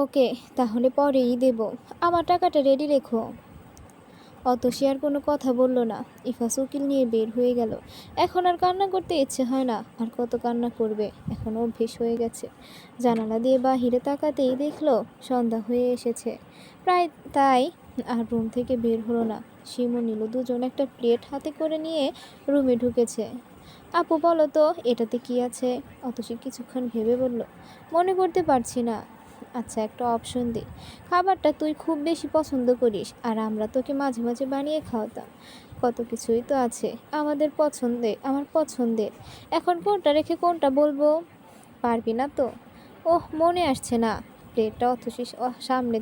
ওকে, তাহলে পরেই দেব। আমার টাকাটা রেডি রেখো। অতসী আর কোনো কথা বলল না। ইফাস উকিল নিয়ে বের হয়ে গেল। এখন আর কান্না করতে ইচ্ছে হয় না। আর কত কান্না করবে, এখন অভ্যেস হয়ে গেছে। জানালা দিয়ে বাহিরে তাকাতেই দেখলো সন্ধ্যা হয়ে এসেছে প্রায়। তাই আর রুম থেকে বের হলো না। শিমু নীলু দুজন একটা প্লেট হাতে করে নিয়ে রুমে ঢুকেছে। আপু বলো তো এটাতে কি আছে? অতসী কিছুক্ষণ ভেবে বলল, মনে করতে পারছি না। আচ্ছা, একটা অপশন দিই। খাবারটা তুই খুব বেশি পছন্দ করিস, আর আমরা তোকে মাঝে মাঝে বানিয়ে খাওয়াতাম। কত কিছুই তো আছে আমার পছন্দের। এখন কোনটা রেখে কোনটা বলবো? পারবি না তো? ওহ, মনে আসছে না। প্লেটটা অথসি সামনে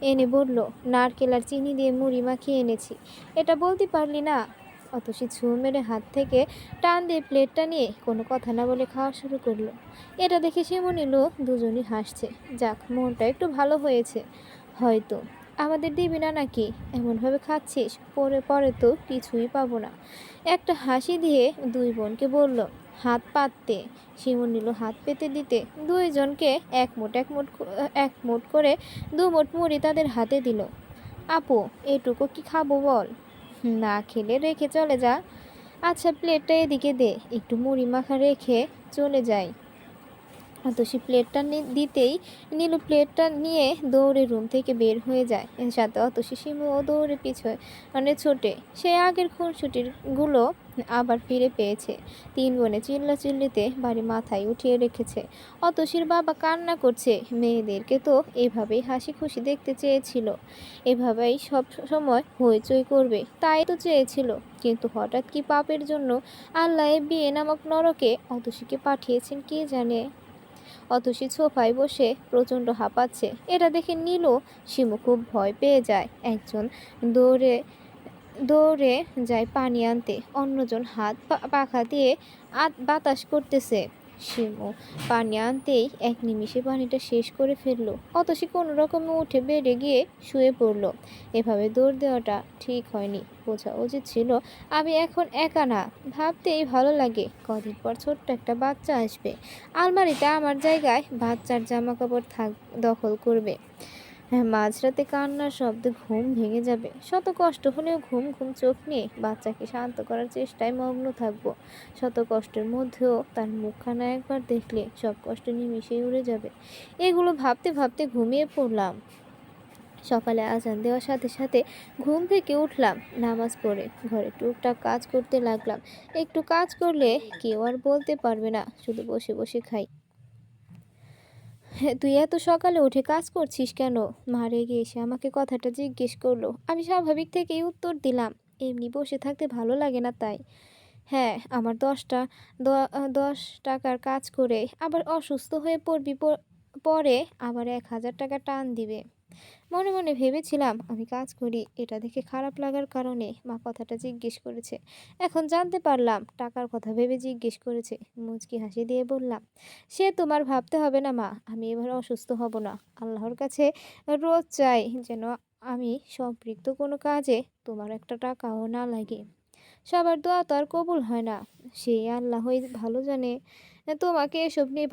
এনে বলল, নারকেল আর চিনি দিয়ে মুড়ি মাখিয়ে এনেছি। এটা বলতে পারলি না? অতসী ছু মেরে হাত থেকে টান দিয়ে প্লেটটা নিয়ে কোনো কথা না বলে খাওয়া শুরু করলো। এটা দেখে শিমু নিল দুজনই হাসছে। যাক, মনটা একটু ভালো হয়েছে হয়তো। আমাদের দিবি না নাকি? এমনভাবে খাচ্ছিস, পরে পরে তো কিছুই পাবো না। একটা হাসি দিয়ে দুই বোনকে বলল, হাত পাততে। শিমু নিল হাত পেতে দিতে দুইজনকে এক মুঠ করে 2 মুঠ মুড়ি তাদের হাতে দিল। আপু, এটুকু কি খাবো বল? না খেলে রেখে চলে যা। আচ্ছা, প্লেটটা এদিকে দে, একটু মুড়ি মাখা রেখে চলে যাই। অতসী প্লেটটা দিতেই নীলু প্লেটটা নিয়ে দৌড়ে রুম থেকে বের হয়ে যায়। এর সাথে অতসী শিমুও দৌড়ে পিছনে ছোটে। সে আগের খুনসুটিগুলো আবার ফিরে পেয়েছে। 3 বোনে চিল্লাচিল্লিতে বাড়ি মাথায় উঠিয়ে রেখেছে। অতসীর বাবা কান্না করছে। মেয়েদেরকে তো এভাবেই হাসি খুশি দেখতে চেয়েছিল, এভাবেই সব সময় হইচই করবে তাই তো চেয়েছিল। কিন্তু হঠাৎ কি পাপের জন্য আল্লাহ বিয়ে নামক নরকে অতসীকে পাঠিয়েছেন কে জানে। অতসী সোফায় বসে প্রচণ্ড হাঁপাচ্ছে। এটা দেখে নীলু শিমু খুব ভয় পেয়ে যায়। একজন দৌড়ে দৌড়ে যায় পানি আনতে, অন্যজন হাত পাখা দিয়ে বাতাস করতেছে। শিমু পানি আনতেই এক নিমিষে পানিটা শেষ করে ফেললো। অতসী কোনো রকমে উঠে বেড়ে গিয়ে শুয়ে পড়লো। এভাবে দৌড় দেওয়াটা ঠিক হয়নি। বোঝা উচিত ছিল আমি এখন একা না। ভাবতেই ভালো লাগে, কদিন পর ছোট্ট একটা বাচ্চা আসবে। আলমারিতে আমার জায়গায় বাচ্চার জামা কাপড় দখল করবে। হ্যাঁ, মাঝরাতে কান্নার শব্দে ঘুম ভেঙে যাবে। শত কষ্ট হলেও ঘুম ঘুম চোখ নিয়ে বাচ্চাকে শান্ত করার চেষ্টায় মগ্ন থাকবো। শত কষ্টের মধ্যেও তার মুখখানা একবার দেখলে সব কষ্ট নিমিশেই উড়ে যাবে। এগুলো ভাবতে ভাবতে ঘুমিয়ে পড়লাম। সকালে আজান দেওয়ার সাথে সাথে ঘুম থেকে উঠলাম। নামাজ পড়ে ঘরে টুকটাক কাজ করতে লাগলাম। একটু কাজ করলে কেউ আর বলতে পারবে না শুধু বসে বসে খাই। তুই এত সকালে উঠে কাজ করছিস কেন? মা রেগে এসে আমাকে কথাটা জিজ্ঞেস করলো। আমি স্বাভাবিক থেকেই উত্তর দিলাম, এমনি বসে থাকতে ভালো লাগে না তাই। হ্যাঁ, আমার 10 টাকার কাজ করে আবার অসুস্থ হয়ে পড়বি, পরে আবার 1,000 টাকা টান দিবে। মনে মনে ভেবেছিলাম আমি কাজ করি, এটা দেখে খারাপ লাগার কারণে মা কথাটা জিজ্ঞেস করেছে। এখন জানতে পারলাম টাকার কথা ভেবে জিজ্ঞেস করেছে। মুচকি হাসি দিয়ে বললাম, সে তোমার ভাবতে হবে না মা, আমি এবার অসুস্থ হব না। আল্লাহর কাছে রোজ চাই যেন আমি সম্পৃক্ত কোনো কাজে তোমার একটা টাকাও না লাগে। সবার দোয়া তো আর কবুল হয় না, সেই আল্লাহই ভালো জানে। তোমাকে এসব নিয়ে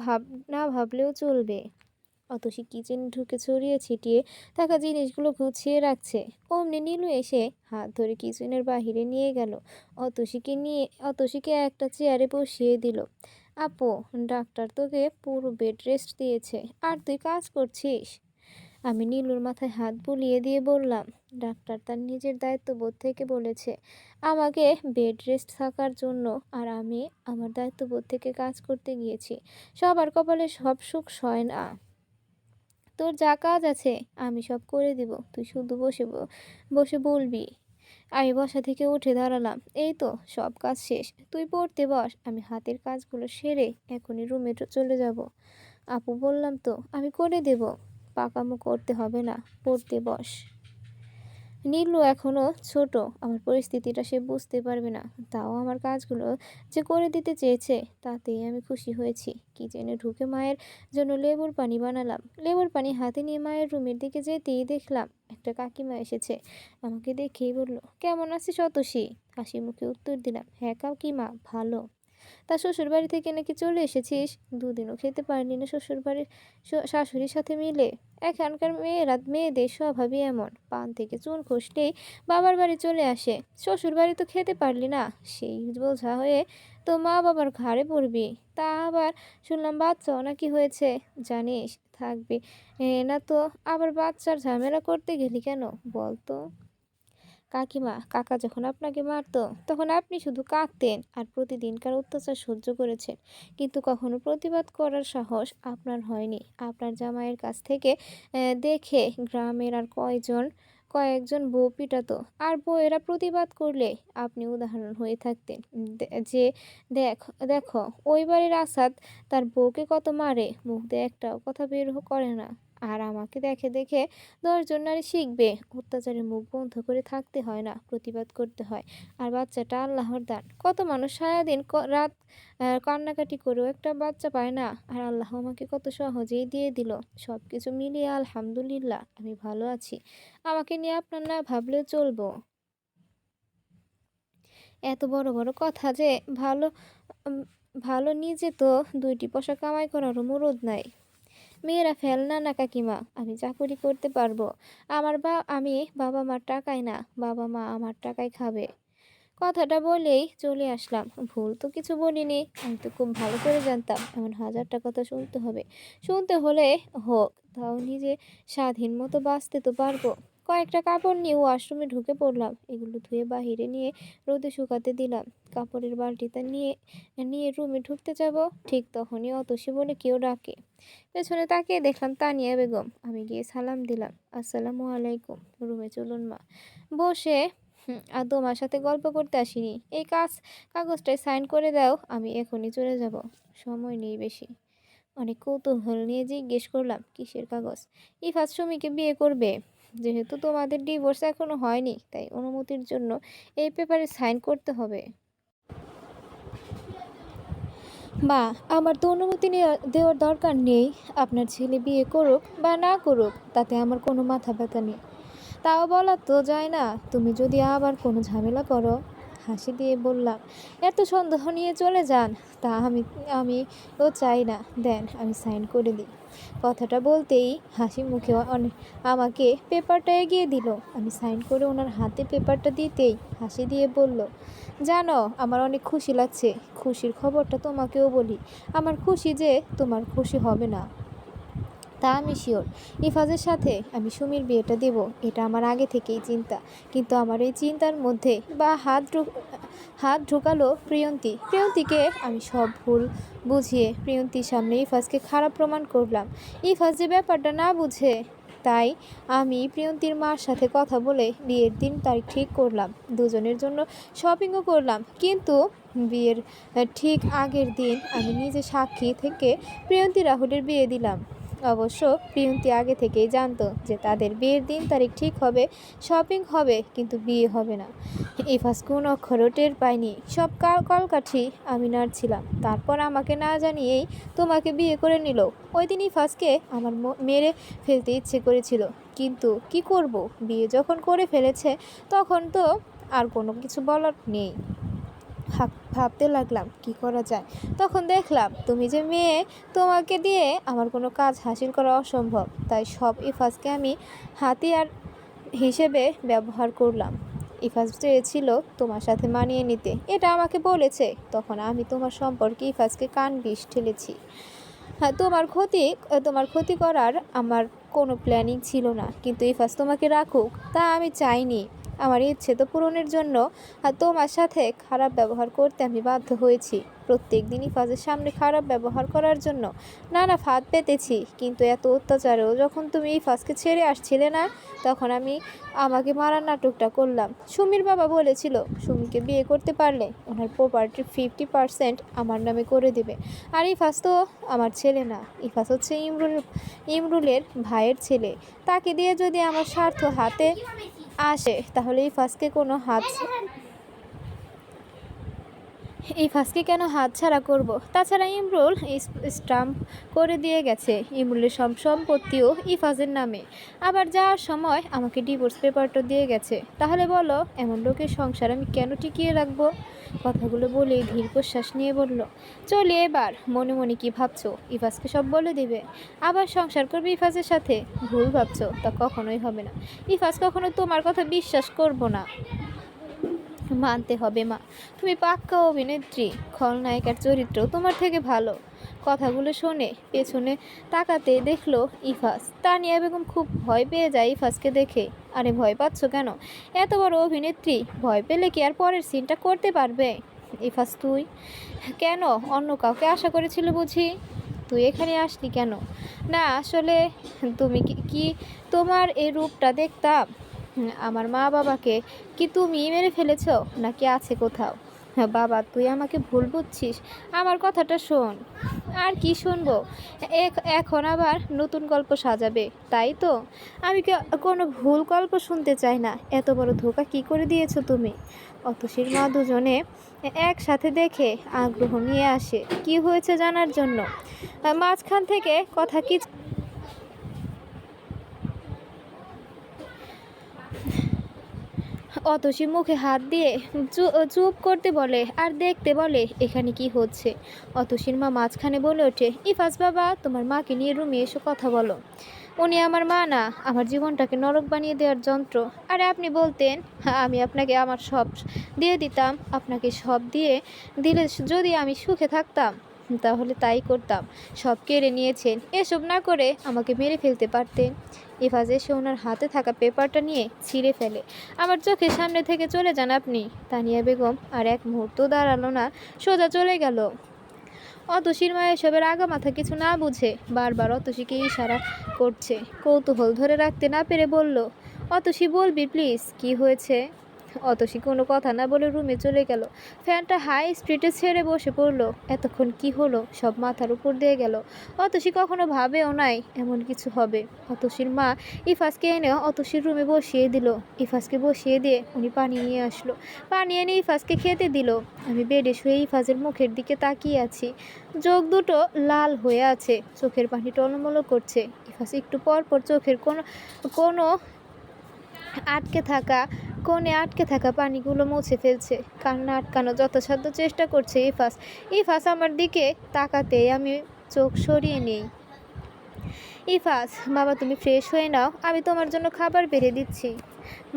না ভাবলেও চলবে। অতসী কিচেনে ঢুকে ছড়িয়ে ছিটিয়ে থাকা জিনিসগুলো গুছিয়ে রাখছে। অমনি নীলু এসে হাত ধরে কিচেনের বাহিরে নিয়ে গেল। অতসীকে একটা চেয়ারে বসিয়ে দিল। আপু, ডাক্তার তোকে পুরো বেড রেস্ট দিয়েছে, আর তুই কাজ করছিস। আমি নীলুর মাথায় হাত বুলিয়ে দিয়ে বললাম, ডাক্তার তার নিজের দায়িত্ববোধ থেকে বলেছে আমাকে বেড রেস্ট থাকার জন্য, আর আমি আমার দায়িত্ববোধ থেকে কাজ করতে গিয়েছি। সবার কপালে সব সুখ সয় না। তোর যা কাজ আছে আমি সব করে দিব, তুই শুধু বসে বলবি। আমি বসা থেকে উঠে দাঁড়ালাম। এই তো সব কাজ শেষ, তুই পড়তে বস, আমি হাতের কাজগুলো সেরে এখনই রুমে চলে যাব। আপু, বললাম তো আমি করে দেব, পাকামো করতে হবে না, পড়তে বস। নীলু এখনও ছোট, আমার পরিস্থিতিটা সে বুঝতে পারবে না। তাও আমার কাজগুলো যে করে দিতে চেয়েছে তাতেই আমি খুশি হয়েছি। কিচেনে ঢুকে মায়ের জন্য লেবুর পানি বানালাম। লেবুর পানি হাতে নিয়ে মায়ের রুমের দিকে যেতেই দেখলাম একটা কাকিমা এসেছে। আমাকে দেখেই বলল, কেমন আছিস অতসী? হাসি মুখে উত্তর দিলাম, হ্যাঁ কাকিমা, ভালো। তা শ্বশুর বাড়ি থেকে নাকি চলে এসেছিস? দুদিনও খেতে পারলি না শ্বশুর বাড়ির শাশুড়ির সাথে মিলে। এখানকার মেয়েদের স্বভাবই এমন, পান থেকে চুন খসলেই বাবার বাড়ি চলে আসে। শ্বশুর বাড়ি তো খেতে পারলি না, সেই বোঝা হয়ে তো মা বাবার ঘাড়ে পড়বি। তা আবার শুনলাম বাচ্চাও নাকি হয়েছে। জানিস থাকবি না তো আবার বাচ্চার ঝামেলা করতে গেলি কেন বলতো? কাকিমা, কাকা যখন আপনাকে মারতো তখন আপনি শুধু কাঁদতেন আর প্রতিদিনকার অত্যাচার সহ্য করেছেন, কিন্তু কখনো প্রতিবাদ করার সাহস আপনার হয়নি। আপনার জামাইয়ের কাছ থেকে দেখে গ্রামের আর কয়েকজন বউ পিটাতো, আর বউয়েরা প্রতিবাদ করলে আপনি উদাহরণ হয়ে থাকতেন। যে দেখো ওই বাড়ির আসাদ তার বউকে কত মারে, মুখ দিয়ে একটাও কথা বের করে না। আর আমাকে দেখে দেখে 10 জন নারী শিখবে অত্যাচারের মুখ বন্ধ করে থাকতে হয় না, প্রতিবাদ করতে হয়। আর বাচ্চাটা আল্লাহর দান। কত মানুষ সারাদিন রাত কান্নাকাটি করেও একটা বাচ্চা পায় না, আর আল্লাহ আমাকে কত সহজেই দিয়ে দিল। সব কিছু মিলিয়ে আলহামদুলিল্লাহ আমি ভালো আছি। আমাকে নিয়ে আপনার না ভাবলেও চলবো। এত বড় বড় কথা যে ভালো উম, ভালো নিজে তো 2টি পয়সা কামাই করারও মুরদ নাই। মেয়েরা ফেলনা না কাকিমা, আমি চাকরি করতে পারবো। আমি বাবা মার টাকায় না, বাবা মা আমার টাকায় খাবে। কথাটা বলেই চলে আসলাম। ভুল তো কিছু বলিনি, আমি তো খুব ভালো করে জানতাম এমন হাজারটা কথা শুনতে হবে। শুনতে হলে হোক, তাও নিজে স্বাধীন মতো বাঁচতে তো পারবো। কয়েকটা কাপড় নিয়ে ওয়াশরুমে ঢুকে পড়লাম। এগুলো ধুয়ে বাহিরে নিয়ে রোদে শুকাতে দিলাম। কাপড়ের বালতিটা নিয়ে নিয়ে রুমে ঢুকতে যাব, ঠিক তখনই অতসী বলে কেউ ডাকে। পেছনে তাকিয়ে দেখলাম তানিয়া বেগম। আমি গিয়ে সালাম দিলাম, আসসালামু আলাইকুম। রুমে চলুন মা। বসে আর তোমার সাথে গল্প করতে আসিনি। এই কাগজটায় সাইন করে দাও, আমি এখনই চলে যাব। সময় নেই বেশি। অনেক কৌতূহল নিয়ে জিজ্ঞেস করলাম, কিসের কাগজ? ইফাত সুমিকে বিয়ে করবে। যেহেতু তোমাদের ডিভোর্স এখনো হয়নি, তাই অনুমতির জন্য এই পেপারে সাইন করতে হবে। মা, আমার তো অনুমতি দেওয়ার দরকার নেই। আপনার ছেলে বিয়ে করুক বা না করুক, তাতে আমার কোনো মাথা ব্যথা নেই। তাও বলা তো যায় না, তুমি যদি আবার কোনো ঝামেলা করো। হাসি দিয়ে বললাম, এত সন্দেহ নিয়ে চলে যান তা আমি ও চাই না। দেন আমি সাইন করে দিই। কথাটা বলতেই হাসি মুখে আমাকে পেপারটা এগিয়ে দিল। আমি সাইন করে ওনার হাতে পেপারটা দিতেই হাসি দিয়ে বলল, জানো আমার অনেক খুশি লাগছে। খুশির খবরটা তোমাকেও বলি। আমার খুশি যে তোমার খুশি হবে না, তা আমি শিওর। ইফাজের সাথে আমি সুমির বিয়েটা দেব, এটা আমার আগে থেকেই চিন্তা। কিন্তু আমার এই চিন্তার মধ্যে হাত ঢুকালো প্রিয়ন্তীকে আমি সব ভুল বুঝিয়ে প্রিয়ন্তীর সামনে ইফাজকে খারাপ প্রমাণ করলাম। ইফাজ যে ব্যাপারটা না বুঝে, তাই আমি প্রিয়ন্তীর মার সাথে কথা বলে বিয়ের দিন তারিখ ঠিক করলাম। দুজনের জন্য শপিংও করলাম। কিন্তু বিয়ের ঠিক আগের দিন আমি নিজে সাক্ষী থেকে প্রিয়ন্তী রাহুলের বিয়ে দিলাম। অবশ্য প্রিয়ন্তী আগে থেকেই জানতো যে তাদের বিয়ের দিন তারিখ ঠিক হবে, শপিং হবে, কিন্তু বিয়ে হবে না। ইফাজ কোন অক্ষরও টের পায়নি। সব কলকাঠি আমি নাড়ছিলাম। তারপর আমাকে না জানিয়েই তোমাকে বিয়ে করে নিল। ওই দিন ইফাজকে আমার মেরে ফেলতে ইচ্ছে করেছিল, কিন্তু কি করব, বিয়ে যখন করে ফেলেছে তখন তো আর কোনো কিছু বলার নেই। ভাবতে লাগলাম কি করা যায়। তখন দেখলাম তুমি যে মেয়ে, তোমাকে দিয়ে আমার কোনো কাজ হাসিল করা অসম্ভব। তাই সব ইফাজকে আমি হাতিয়ার হিসেবে ব্যবহার করলাম। ইফাজ চেয়েছিল তোমার সাথে মানিয়ে নিতে, এটা আমাকে বলেছে। তখন আমি তোমার সম্পর্কে ইফাজকে কান বিষ ঠেলেছি। হ্যাঁ, তোমার ক্ষতি করার আমার কোনো প্ল্যানিং ছিল না। কিন্তু ইফাজ তোমাকে রাখুক তা আমি চাইনি। আমার ইচ্ছে তো পূরণের জন্য আর তোমার সাথে খারাপ ব্যবহার করতে আমি বাধ্য হয়েছি। প্রত্যেক দিনই ইফাজের সামনে খারাপ ব্যবহার করার জন্য নানা ফাঁদ পেতেছি। কিন্তু এত অত্যাচারেও যখন তুমি ইফাজকে ছেড়ে আসছিলে না, তখন আমাকে মারার নাটকটা করলাম। সুমির বাবা বলেছিল সুমিকে বিয়ে করতে পারলে ওনার প্রপার্টির 50% আমার নামে করে দেবে। আর ইফাজ তো আমার ছেলে না, ইফাজ হচ্ছে ইমরুলের ভাইয়ের ছেলে। তাকে দিয়ে যদি আমার স্বার্থ হাতে আসে তাহলে ইফাজকে কেন হাতছাড়া করব? তাছাড়া ইমরুল স্টাম্প করে দিয়ে গেছে ইমরুলের সব সম্পত্তিও ইফাজের নামে। আবার যাওয়ার সময় আমাকে ডিভোর্স পেপারটা দিয়ে গেছে। তাহলে বলো, এমন লোকের সংসার আমি কেন টিকিয়ে রাখবো? কথাগুলো বলে ধীর প্রশ্বাস নিয়ে বলল, চলি এবার। মনে মনে কি ভাবছো? ইফাজকে সব বলে দিবে? আবার সংসার করবে ইফাজের সাথে? ভুল ভাবছো, তা কখনোই হবে না। ইফাজ কখনো তোমার কথা বিশ্বাস করবো না। মানতে হবে মা, তুমি পাক্কা অভিনেত্রী, খলনায়িকার চরিত্র তোমার থেকে ভালো। কথাগুলো শুনে পেছনে তাকাতে দেখলো ইফাজ। তানিয়া বেগম খুব ভয় পেয়ে যায় ইফাজকে দেখে। আরে ভয় পাচ্ছ কেন? এত বড় অভিনেত্রী, ভয় পেলে কি আর পরের সিনটা করতে পারবে? ইফাজ তুই কেন? অন্য কাউকে আশা করেছিল বুঝি? তুই এখানে আসলি কেন? না আসলে তুমি কি তোমার এই রূপটা দেখতাম। আমার মা বাবাকে কি তুমি মেরে ফেলেছ, নাকি আছে কোথাও? বাবা তুই আমাকে ভুল বুঝছিস, আমার কথাটা শোন। আর কি শুনবো? এখন আবার নতুন গল্প সাজাবে, তাই তো? আমি কোনো ভুল গল্প শুনতে চাই না। এত বড় ধোঁকা কি করে দিয়েছো তুমি? অতসীর মা দুজনে একসাথে দেখে আগ্রহ নিয়ে আসে কি হয়েছে জানার জন্য। মাঝখান থেকে কথা কি অতসী মুখে হাত দিয়ে চুপ করতে বলে আর দেখতে বলে এখানে কি হচ্ছে। অতসীর মা মাঝখানে বলে ওঠে, ইফাজ বাবা তোমার মাকে নিয়ে রুমে এসে কথা বলো। উনি আমার মা না, আমার জীবনটাকে নরক বানিয়ে দেওয়ার যন্ত্র। আরে আপনি বলতেন আমি আপনাকে আমার সব দিয়ে দিতাম, আপনাকে সব দিয়ে দিলে যদি আমি সুখে থাকতাম তাহলে তাই করতাম। সব কেড়ে নিয়েছেন, এসব না করে আমাকে মেরে ফেলতে পারতেন। ইফাজ এসে ওনার হাতে থাকা পেপারটা নিয়ে ছিঁড়ে ফেলে। আমার চোখের সামনে থেকে চলে যান আপনি। তানিয়া বেগম আর এক মুহূর্ত দাঁড়ালো না, সোজা চলে গেল। অতসীর মা এসবের আগামাথা কিছু না বুঝে বারবার অতসীকে ইশারা করছে। কৌতূহল ধরে রাখতে না পেরে বলল, অতসী বলবি প্লিজ কি হয়েছে? অতসী কোনো কথা না বলে রুমে চলে গেল। ফ্যানটা হাই স্পিডে ছেড়ে বসে পড়লো। এতক্ষণ কি হলো সব মাথার উপর দিয়ে গেল। অতসী কখনো ভাবেও নাই এমন কিছু হবে। অতসীর মা ইফাজকে এনে অতসীর রুমে বসিয়ে দিল। ইফাজকে বসিয়ে দিয়ে উনি পানি নিয়ে আসলো। পানি এনে ইফাজকে খেতে দিল। আমি বেডে শুয়ে ইফাজের মুখের দিকে তাকিয়ে আছি। চোখ দুটো লাল হয়ে আছে, চোখের পানি টলমল করছে। ইফাজ একটু পর পর চোখের কোনো কোণে আটকে থাকা পানিগুলো মুছে ফেলছে। কান্না আটকানো যথাসাধ্য চেষ্টা করছে ইফাজ আমার দিকে তাকাতেই আমি চোখ সরিয়ে নেই। ইফাজ বাবা তুমি ফ্রেশ হয়ে নাও, আমি তোমার জন্য খাবার বেড়ে দিচ্ছি।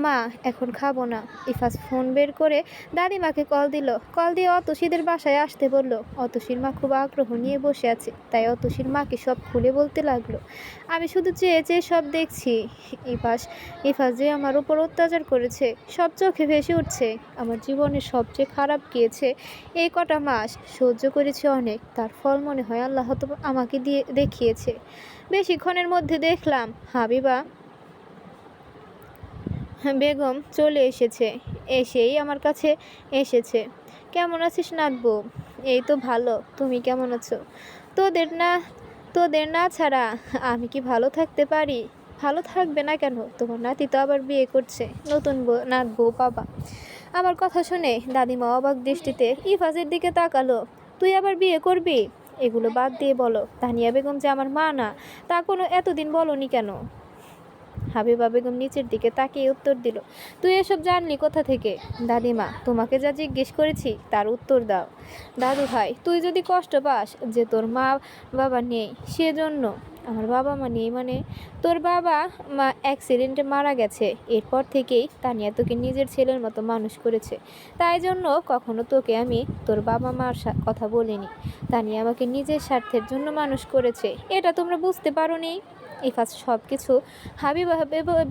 মা এখন খাবো না। ইফাজ ফোন বের করে দাদিমাকে কল দিয়ে অতসীদের বাসায় আসতে বলল। অতসীর মা খুব আগ্রহ নিয়ে বসে আছে, তাই অতসীর মাকে সব খুলে বলতে লাগলো। আমি শুধু চেয়ে চেয়ে সব দেখছি। ইফাজ যে আমার উপর অত্যাচার করেছে সব চোখে ভেসে উঠছে। আমার জীবনের সবচেয়ে খারাপ গিয়েছে এই কটা মাস, সহ্য করেছি অনেক, তার ফল মনে হয় আল্লাহ তো আমাকে দিয়ে দেখিয়েছে। বেশিক্ষণের মধ্যে দেখলাম হাবিবা বেগম চলে এসেছে। এসেই আমার কাছে এসেছে। কেমন আছিস নাতবু? এই তো ভালো, তুমি কেমন আছো? তোদের না ছাড়া আমি কি ভালো থাকতে পারি? ভালো থাকবে না কেন? তোমার নাতি তো আবার বিয়ে করছে, নতুন নাতবু বাবা। আমার কথা শুনে দাদিমা অবাক দৃষ্টিতে ইফাজের দিকে তাকালো। তুই আবার বিয়ে করবি? এগুলো বাদ দিয়ে বলো, তানিয়া বেগম যে আমার মা না তা কোনো এতদিন বলনি কেন? হাবিবা বেগম নিচের দিকে তাকিয়ে উত্তর দিল, তুই এসব জানলি কোথা থেকে? দাদিমা তোমাকে যা জিজ্ঞেস করেছি তার উত্তর দাও। দাদু ভাই তুই যদি কষ্ট পাস যে তোর মা বাবা নেই সেজন্য। আমার বাবা মা নেই মানে? তোর বাবা মা অ্যাক্সিডেন্টে মারা গেছে, এরপর থেকেই তানিয়া তোকে নিজের ছেলের মতো মানুষ করেছে। তাই জন্য কখনো তোকে আমি তোর বাবা মার কথা বলিনি। তানিয়া আমাকে নিজের স্বার্থের জন্য মানুষ করেছে, এটা তোমরা বুঝতে পারো নি? ইফাজ সব কিছু হাবিবা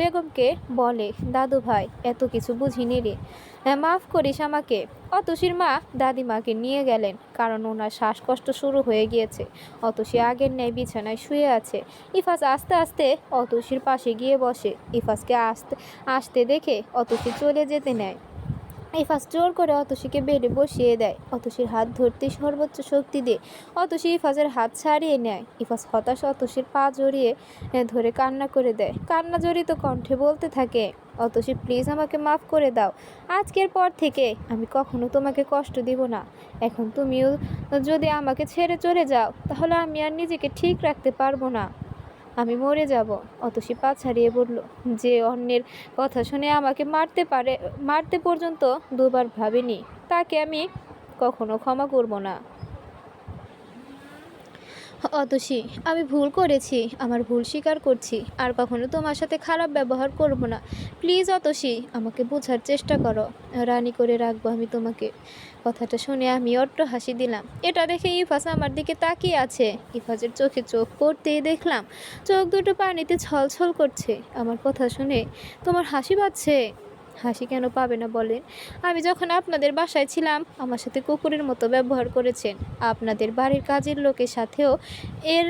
বেগমকে বলে। দাদু ভাই এত কিছু বুঝিনি রে, মাফ করিস আমাকে। অতসীর মা দাদিমাকে নিয়ে গেলেন, কারণ ওনার শ্বাসকষ্ট শুরু হয়ে গিয়েছে। অতসী আগের ন্যায় বিছানায় শুয়ে আছে। ইফাজ আস্তে আস্তে অতসীর পাশে গিয়ে বসে। ইফাজকে আসতে দেখে অতসী চলে যেতে নেয়। ইফাজ জোর করে অতসীকে বেডে বসিয়ে দেয়। অতসীর হাত ধরতে সর্বোচ্চ শক্তি দিয়ে অতসী ইফাজের হাত ছাড়িয়ে নেয়। ইফাজ হতাশ অতসীর পা জড়িয়ে ধরে কান্না করে দেয়। কান্না জড়িত কণ্ঠে বলতে থাকে, অতসী প্লিজ আমাকে মাফ করে দাও। আজকের পর থেকে আমি কখনো তোমাকে কষ্ট দিব না। এখন তুমিও যদি আমাকে ছেড়ে চলে যাও তাহলে আমি আর নিজেকে ঠিক রাখতে পারবো না। আমি মরে যাব। অতসী পা ছাড়িয়ে বলল, যে অন্যের কথা শুনে আমাকে মারতে পর্যন্ত দুবার ভাবিনি, তাকে আমি কখনো ক্ষমা করব না। অতসী, আমি ভুল করেছি, আমার ভুল স্বীকার করছি, আর কখনো তোমার সাথে খারাপ ব্যবহার করব না। প্লিজ অতসী, আমাকে বোঝার চেষ্টা করো। রানী করে রাখবো আমি তোমাকে। কথাটা শুনে আমি অট্ট হাসি দিলাম। এটা দেখে ইফাজ আমার দিকে তাকিয়ে আছে। ইফাজের চোখে চোখ পড়তেই দেখলাম চোখ দুটো পানিতে ছলছল করছে। আমার কথা শুনে তোমার হাসি পাচ্ছে? হাসি কেন পাবে না বলেন? আমি যখন আপনাদের বাসায় ছিলাম আমার সাথে কুকুরের মতো ব্যবহার করেছেন। আপনাদের বাড়ির কাজের লোকের সাথেও এর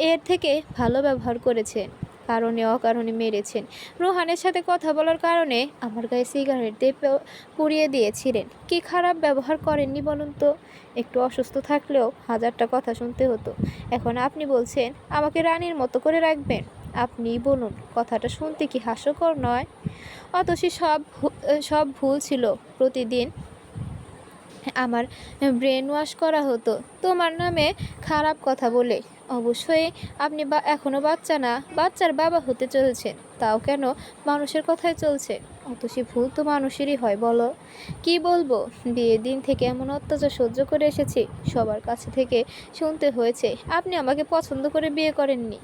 এর থেকে ভালো ব্যবহার করেছেন। কারণে অকারণে মেরেছেন। রোহানের সাথে কথা বলার কারণে আমার গায়ে সিগারেট দিয়ে পুড়িয়ে দিয়েছিলেন। কি খারাপ ব্যবহার করেননি বলুন তো? একটু অসুস্থ থাকলেও হাজারটা কথা শুনতে হতো। এখন আপনি বলছেন আমাকে রানীর মতো করে রাখবেন। আপনিই বলুন, কথাটা শুনতে কি হাস্যকর নয়? অতসী সব ভুল ছিল। প্রতিদিন আমার ব্রেন ওয়াশ করা হতো তোমার নামে খারাপ কথা বলে। অবশ্যই আপনি এখনও বাচ্চা না, বাচ্চার বাবা হতে চলছেন, তাও কেন মানুষের কথায় চলছে? অতসী ভুল তো মানুষেরই হয় বলো। কি বলবো, বিয়ের দিন থেকে এমন অত্যাচার সহ্য করে এসেছি, সবার কাছে থেকে শুনতে হয়েছে আপনি আমাকে পছন্দ করে বিয়ে করেননি।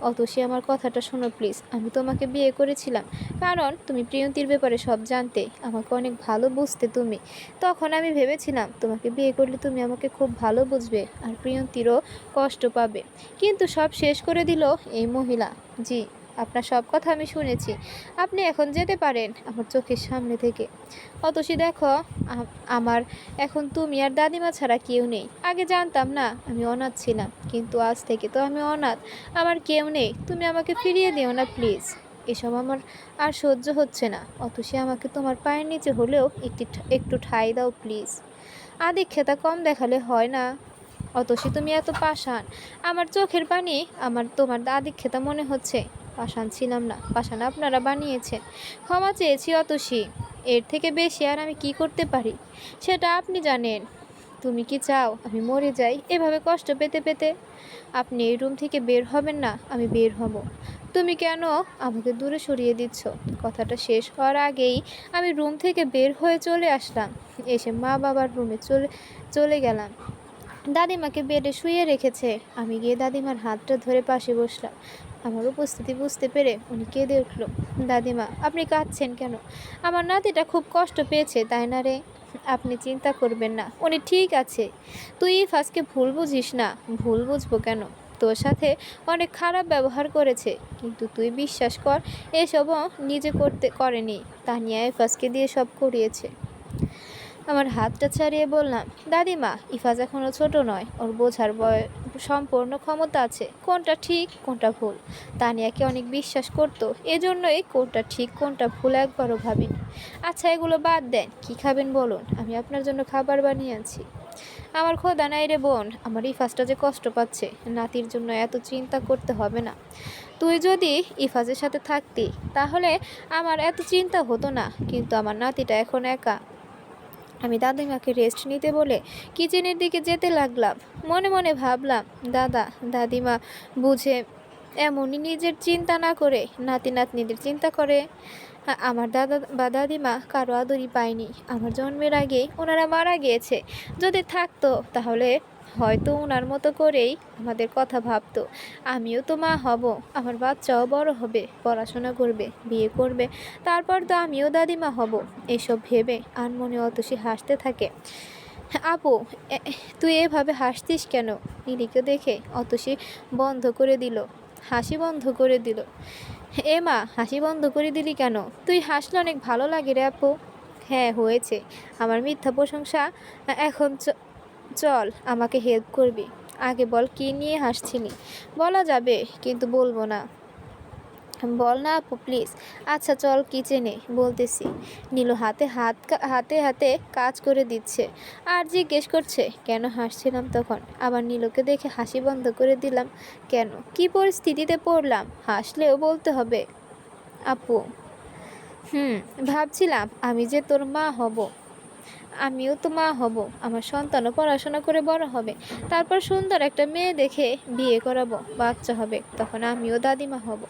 অতসী, আমার কথাটা শোনো প্লিজ। আমি তোমাকে বিয়ে করেছিলাম কারণ তুমি প্রিয়ন্তীর ব্যাপারে সব জানতে, আমাকে অনেক ভালো বুঝতে তুমি। তখন আমি ভেবেছিলাম তোমাকে বিয়ে করলে তুমি আমাকে খুব ভালো বুঝবে আর প্রিয়ন্তীরও কষ্ট পাবে। কিন্তু সব শেষ করে দিল এই মহিলা। জি, আপনার সব কথা আমি শুনেছি। আপনি এখন যেতে পারেন আমার চোখের সামনে থেকে। অতসী দেখো, আমার এখন তুমি আর দাদিমা ছাড়া কেউ নেই। আগে জানতাম না, আমি অনাথ ছিলাম, কিন্তু আজ থেকে তো আমি অনাথ, আমার কেউ নেই। তুমি আমাকে ফিরিয়ে দিও না প্লিজ। এসব আমার আর সহ্য হচ্ছে না। অতসী, আমাকে তোমার পায়ের নিচে হলেও একটু ঠাঁই দাও প্লিজ। আদিক্ষেতা কম দেখালে হয় না। অতসী, তুমি এত পাষাণ, আমার চোখের পানি আমার তোমার আদিক্ষেতা মনে হচ্ছে। পাষাণ ছিলাম না, পাষাণ আপনারা বানিয়েছেন। ক্ষমা চেয়েছি অতসী, এর থেকে বেশি আর আমি কি করতে পারি সেটা আপনি জানেন। তুমি কি চাও আমি মরে যাই এভাবে কষ্ট পেতে পেতে? আপনি এই রুম থেকে বের হবেন না, আমি বের হব। তুমি কেন আমাকে দূরে সরিয়ে দিচ্ছ? কথাটা শেষ হওয়ার আগেই আমি রুম থেকে বের হয়ে চলে আসলাম। এসে মা বাবার রুমে চলে গেলাম। দাদিমাকে বেডে শুয়ে রেখেছে। আমি গিয়ে দাদিমার হাতটা ধরে পাশে বসলাম। আমার উপস্থিতি বুঝতে পেরে উনি কেঁদে উঠল। দাদিমা, আপনি কাঁদছেন কেন? আমার নাতিটা খুব কষ্ট পেয়েছে, তাই না রে? আপনি চিন্তা করবেন না, উনি ঠিক আছে। তুই ফার্স্টকে ভুল বুঝিস না। ভুল বুঝবো কেন? তোর সাথে অনেক খারাপ ব্যবহার করেছে, কিন্তু তুই বিশ্বাস কর এসবও নিজে করেনি। তানিয়া ইফাজকে দিয়ে সব করিয়েছে। আমার হাতটা ছাড়িয়ে বললাম, দাদিমা, ইফাজ এখনও ছোট নয়, ওর বোঝার সম্পূর্ণ ক্ষমতা আছে কোনটা ঠিক কোনটা ভুল। তানিয়াকে অনেক বিশ্বাস করতো, এজন্যই কোনটা ঠিক কোনটা ভুল একবারও ভাবিনি। আচ্ছা, এগুলো বাদ দেন, কি খাবেন বলুন, আমি আপনার জন্য খাবার বানিয়ে আনছি। আমার খোদা নাই রে বোন, আমার ইফাজটা যে কষ্ট পাচ্ছে, নাতির জন্য এত চিন্তা করতে হবে না। তুই যদি ইফাজের সাথে থাকতি তাহলে আমার এত চিন্তা হতো না, কিন্তু আমার নাতিটা এখন একা। আমি দাদিমাকে রেস্ট নিতে বলে কিচেনের দিকে যেতে লাগলাম। মনে মনে ভাবলাম, দাদিমা বুঝে এমনই নিজের চিন্তা না করে নাতি নাতনিদের চিন্তা করে। আমার দাদা বা দাদিমা কারো আদরই পায়নি। আমার জন্মের আগেই ওনারা মারা গিয়েছে। যদি থাকতো তাহলে হয়তো ওনার মতো করেই আমাদের কথা ভাবতো। আমিও তো মা হব, আমার বাচ্চাও বড় হবে, পড়াশোনা করবে, বিয়ে করবে, তারপর তো আমিও দাদিমা হব। এসব ভেবে আনমনে অতসী হাসতে থাকে। আপু, তুই এভাবে হাসতিস কেন? নীলিকে দেখে অতসী হাসি বন্ধ করে দিল। এ মা, হাসি বন্ধ করে দিলি কেন? তুই হাসলে অনেক ভালো লাগে রে আপু। হ্যাঁ হয়েছে, আমার মিথ্যা প্রশংসা। এখন চল, আমাকে হেল্প করবি। আগে বল, কি নিয়ে হাসছিলি? বলা যাবে, কিন্তু বলবো না। বল না আপু প্লিজ। আচ্ছা চল কিচেনে, বলতেছি। নীলু হাতে হাতে কাজ করে দিচ্ছে আর জিজ্ঞেস করছে কেন হাসছিলাম। তখন আবার নীলুকে দেখে হাসি বন্ধ করে দিলাম। কেন, কি পরিস্থিতিতে পড়লাম? হাসলেও বলতে হবে। আপু, ভাবছিলাম আমি যে তোর মা হব। আমিও তো মা হব, আমার সন্তানও পড়াশোনা করে বড় হবে, তারপর সুন্দর একটা মেয়ে দেখে বিয়ে করাবো, বাচ্চা হবে, তখন আমিও দাদিমা হব।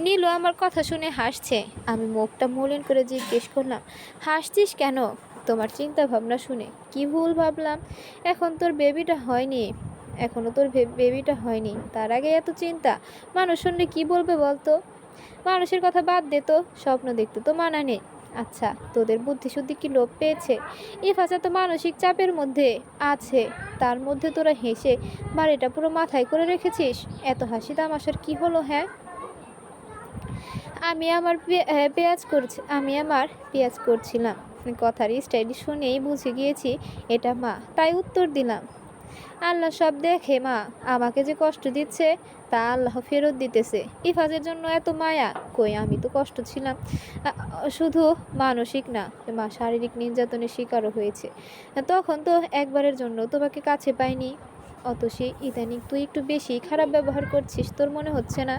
নীলু আমার কথা শুনে হাসছে। আমি মুখটা মলিন করে জিজ্ঞেস করলাম, হাসছিস কেন? তোমার চিন্তা ভাবনা শুনে কি ভুল ভাবলাম? এখন তোর বেবিটা হয়নি, এখনো তোর বেবিটা হয়নি, তার আগে এত চিন্তা? মানুষ শুনলে কি বলবে বলতো? মানুষের কথা বাদ দে তো, স্বপ্ন দেখতে তো মানা নেই। আচ্ছা, তোদের বুদ্ধিশুদ্ধি কি লোপ পেয়েছে? ইফাজা তো মানসিক চাপের মধ্যে আছে, তার মধ্যে তোরা হেসে বাড়িটা পুরো মাথায় করে রেখেছিস। এত হাসি তামাশার কি হলো? হ্যাঁ, আমি আমার পেঁয়াজ করছিলাম। কথার স্টাইল শুনেই বুঝে গিয়েছি এটা মা, তাই উত্তর দিলাম, আল্লাহ সব দেখে মা, আমাকে যে কষ্ট দিচ্ছে তা আল্লাহ ফেরত দিতেছে। ইফাজের জন্য এত মায়া, কই আমি তো কষ্ট ছিলাম, শুধু মানসিক না, মা শারীরিক নির্যাতনের শিকারও হয়েছে। তখন তো একবারের জন্য তোমাকে কাছে পাইনি। অতসী, ইদানিং তুই একটু বেশি খারাপ ব্যবহার করছিস, তোর মনে হচ্ছে না?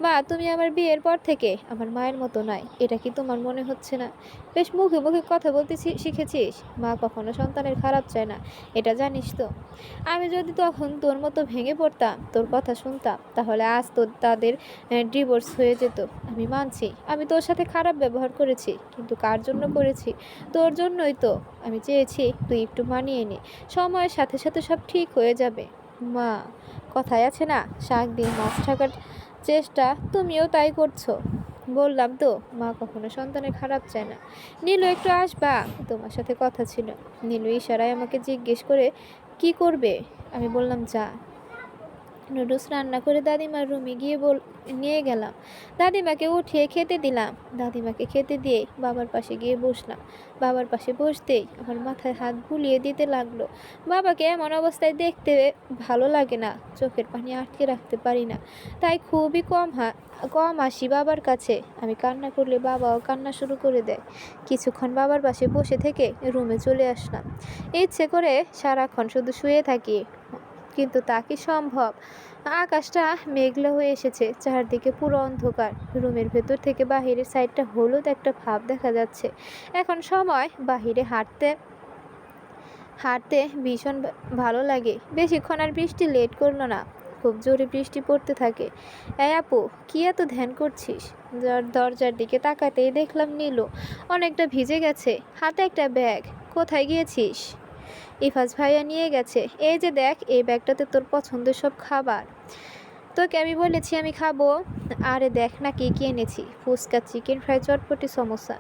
মা, তুমি আমার বিয়ের পর থেকে আমার মায়ের মতো নয়, এটা কি তোমার মনে হচ্ছে না? বেশ মুখে মুখে কথা বলতে শিখেছিস। মা কখনো সন্তানের খারাপ চায় না, এটা জানিস তো? আমি যদি তখন তোর মতো ভেঙে পড়তাম, তোর কথা শুনতাম, তাহলে আজ তো তাদের ডিভোর্স হয়ে যেত। আমি মানছি আমি তোর সাথে খারাপ ব্যবহার করেছি, কিন্তু কার জন্য করেছি? তোর জন্যই তো। আমি চেয়েছি তুই একটু মানিয়ে নে, সময়ের সাথে সাথে সব ঠিক হয়ে যাবে। মা, কথায় আছে না, শাক দিয়ে মাছ ঢাকার চেষ্টা, তুমিও তাই করছো। বললাম তো, মা কখনো সন্তানের খারাপ চায় না। নীলু, একটু আসবা, তোমার সাথে কথা ছিল। নীলু ইশারায় আমাকে জিজ্ঞেস করে কি করবে। আমি বললাম যা। নুডলস রান্না করে দাদিমার রুমে গিয়ে নিয়ে গেলাম। দাদিমাকে উঠিয়ে খেতে দিলাম। দাদিমাকে খেতে দিয়ে বাবার পাশে গিয়ে বসলাম। বাবার পাশে বসতেই আমার মাথায় হাত বুলিয়ে দিতে লাগলো। বাবাকে এমন অবস্থায় দেখতে ভালো লাগে না, চোখের পানি আটকে রাখতে পারি না, তাই খুবই কম আসি বাবার কাছে। আমি কান্না করলে বাবাও কান্না শুরু করে দেয়। কিছুক্ষণ বাবার পাশে বসে থেকে রুমে চলে আসলাম। ইচ্ছে করে সারাক্ষণ শুধু শুয়ে থাকি, কিন্তু তা কি সম্ভব? আকাশটা মেঘলা হয়ে এসেছে, চারদিকে পুরো অন্ধকার। রুমের ভেতর থেকে বাহিরের সাইডটা হলুদ একটা ভাব দেখা যাচ্ছে। এখন সময় বাহিরে হাঁটতে হাঁটতে ভীষণ ভালো লাগে। বেশিক্ষণ আর বৃষ্টি লেট করলো না, খুব জোরে বৃষ্টি পড়তে থাকে। এই আপু, কি এত ধ্যান করছিস? দরজার দিকে তাকাতেই দেখলাম নীলু অনেকটা ভিজে গেছে, হাতে একটা ব্যাগ। কোথায় গিয়েছিস? ইফাজ ভাইয়া নিয়ে গেছে, এই যে দেখ, এই ব্যাগটাতে তোর পছন্দের সব খাবার। তোকে আমি বলেছি আমি খাবো। আরে দেখ না কি কি এনেছি, ফুচকা, চিকেন ফ্রাই, চটপটি, সমোসা,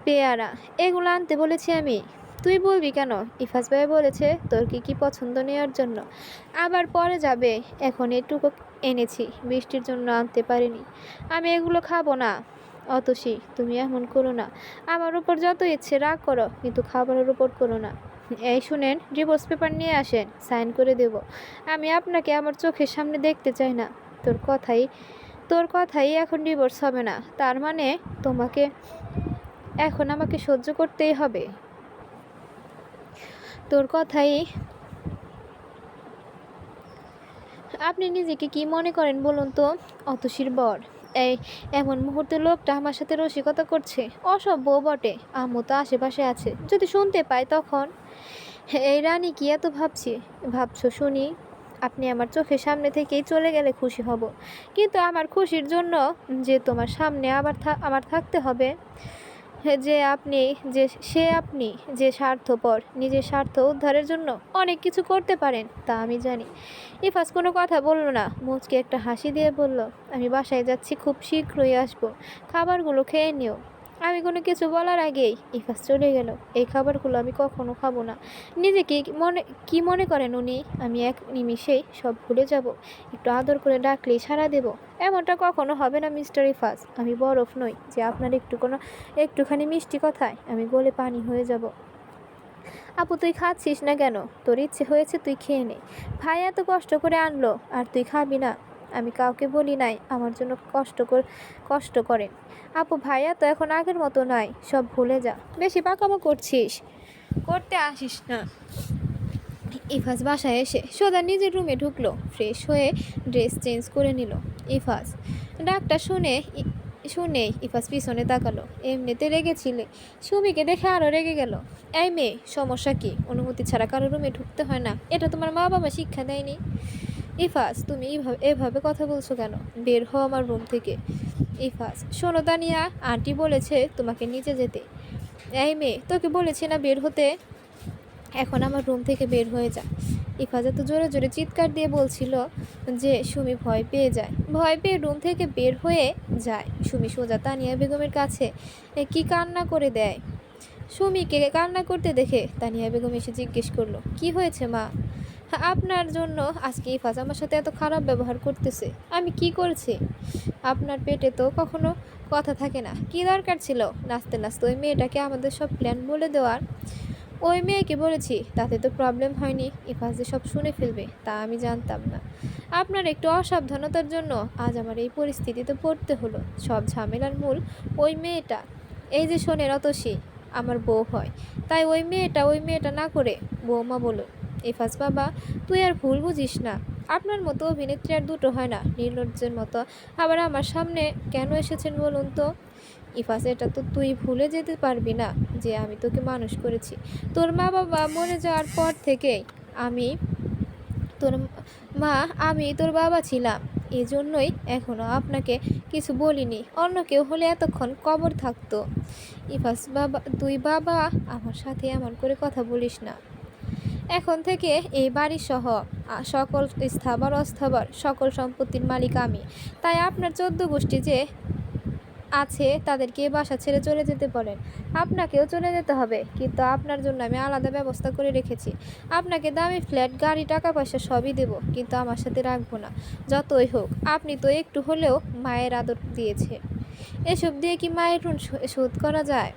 পেয়ারা, এগুলো আনতে বলেছি আমি। তুই বলবি কেন? ইফাজ ভাইয়া বলেছে তোর কি কি পছন্দ নেওয়ার জন্য, আবার পরে যাবে। এখন এটুকু এনেছি, বৃষ্টির জন্য আনতে পারিনি। আমি এগুলো খাবো না। অতসী, তুমি এমন করো না, আমার উপর যত ইচ্ছে রাগ করো, কিন্তু খাবারের উপর করো না। এই শুনেন, ডিভোর্স পেপার নিয়ে আসেন, সাইন করে দেব। আমি আপনাকে আমার চোখের সামনে দেখতে চাই না। তোর কথাই এখন ডিভোর্স হবে না, তার মানে তোমাকে এখন আমাকে সহ্য করতেই হবে। তোর কথাই। আপনি নিজেকে কি মনে করেন বলুন তো? অতসীর বর, এই এমন মুহূর্তে লোকটা আমার সাথে রসিকতা করছে, অসভ্য বটে। আম্মু তো আশেপাশে আছে, যদি শুনতে পায় তখন। এই রানী, কি এত ভাবছো শুনি? আপনি আমার চোখের সামনে থেকেই চলে গেলে খুশি হব, কিন্তু আমার খুশির জন্য যে তোমার সামনে আমার থাকতে হবে, আপনি যে স্বার্থপর, নিজের স্বার্থ উদ্ধারের জন্য অনেক কিছু করতে পারেন, তা আমি জানি। ইফাজ কোনো কথা বলল না, মুচকে একটা হাসি দিয়ে বলল, আমি বাসায় যাচ্ছি, খুব শীঘ্রই আসবো, খাবারগুলো খেয়ে নিও। আমি কোনো কিছু বলার আগেই ইফাজ চলে গেল। এই খাবারগুলো আমি কখনো খাবো না। নিজেকে কি মনে করেন উনি? আমি এক নিমিষেই সব ভুলে যাব, একটু আদর করে ডাকলেই সাড়া দেব। এমনটা কখনো হবে না মিস্টার ইফাজ। আমি বরফ নই যে আপনার একটুখানি মিষ্টি কথায় আমি গলে পানি হয়ে যাব। আপু, তুই খাচ্ছিস না কেন? তোর ইচ্ছে হয়েছে তুই খেয়ে নে, ভাই এত কষ্ট করে আনলো আর তুই খাবি না? আমি কাউকে বলি নাই আমার জন্য কষ্ট করেন। আপু, ভাইয়া তো এখন আগের মতো নাই, সব ভুলে যা, বেশি পাকামো করতে আসিস না। ইফাজ বাসায় এসে সোজা নিজের রুমে ঢুকলো, ফ্রেশ হয়ে ড্রেস চেঞ্জ করে নিল। ইফাজ ডাকটা শুনেই ইফাস পিছনে তাকালো। এমনিতে রেগেছিলে, সুমিকে দেখে আরও রেগে গেল। এই মেয়ে, সমস্যা কি? অনুমতি ছাড়া কারো রুমে ঢুকতে হয় না, এটা তোমার মা বাবা শিক্ষা দেয়নি? ইফাস, তুমি এভাবে কথা বলছো কেন? বের হও আমার রুম থেকে। ইফাস, শোনো তানিয়া, আন্টি বলেছে তোমাকে নিচে যেতে। এই মেয়ে, তোকে বলেছি না বের হতে? এখন আমার রুম থেকে বের হয়ে যা। ইফাজ এত জোরে জোরে চিৎকার দিয়ে বলছিল যে সুমি ভয় পেয়ে যায়। ভয় পেয়ে রুম থেকে বের হয়ে যায়। সুমি সোজা তানিয়া বেগমের কাছে কি কান্না করে দেয়। সুমিকে কান্না করতে দেখে তানিয়া বেগম এসে জিজ্ঞেস করলো, কি হয়েছে মা? আপনার জন্য আজকে ইফাজ আমার সাথে এত খারাপ ব্যবহার করতেছে। আমি কি করেছি? আপনার পেটে তো কখনো কথা থাকে না। কি দরকার ছিল নাচতে নাচতে ওই মেয়েটাকে আমাদের সব প্ল্যান বলে দেওয়ার? ওই মেয়েকে বলেছি, তাতে তো প্রবলেম হয়নি। ইফাজ যে সব শুনে ফেলবে তা আমি জানতাম না। আপনার একটু অসাবধানতার জন্য আজ আমার এই পরিস্থিতিতে পড়তে হলো। সব ঝামেলার মূল ওই মেয়েটা। এই যে শোনের অতসী আমার বউ হয়, তাই ওই মেয়েটা না করে বৌমা বলো। ইফাজ বাবা, তুই আর ভুল বুঝিস না। আপনার মতো অভিনেত্রী আর দুটো হয় না, নির্লজ্জের মতো আবার আমার সামনে কেন এসেছেন বলুন তো? ইফাস, এটা তো তুই ভুলে যেতে পারবি না যে আমি তোকে মানুষ করেছি। তোর মা বাবা মরে যাওয়ার পর থেকেই আমি তোর মা আমি তোর বাবা ছিলাম। এজন্যই এখনও আপনাকে কিছু বলিনি। অন্য কেউ হলে এতক্ষণ কবর থাকতো। ইফাস বাবা, তুই বাবা, আমার সাথে এমন করে কথা বলিস না। এখন থেকে এই বাড়ি সহ সকল স্থাবর অস্থাবর সকল সম্পত্তির মালিক আমি। তাই আপনার 14 গোষ্ঠী যে আছে তাদেরকে বাসা ছেড়ে চলে যেতে বলেন। আপনাকেও চলে যেতে হবে, কিন্তু আপনার জন্য আমি আলাদা ব্যবস্থা করে রেখেছি। আপনাকে দামি ফ্ল্যাট, গাড়ি, টাকা পয়সা সবই দেব, কিন্তু আমার সাথে রাখবো না। যতই হোক, আপনি তো একটু হলেও মায়ের আদর দিয়েছে। এসব দিয়ে কি মায়ের ঋণ শোধ করা যায়?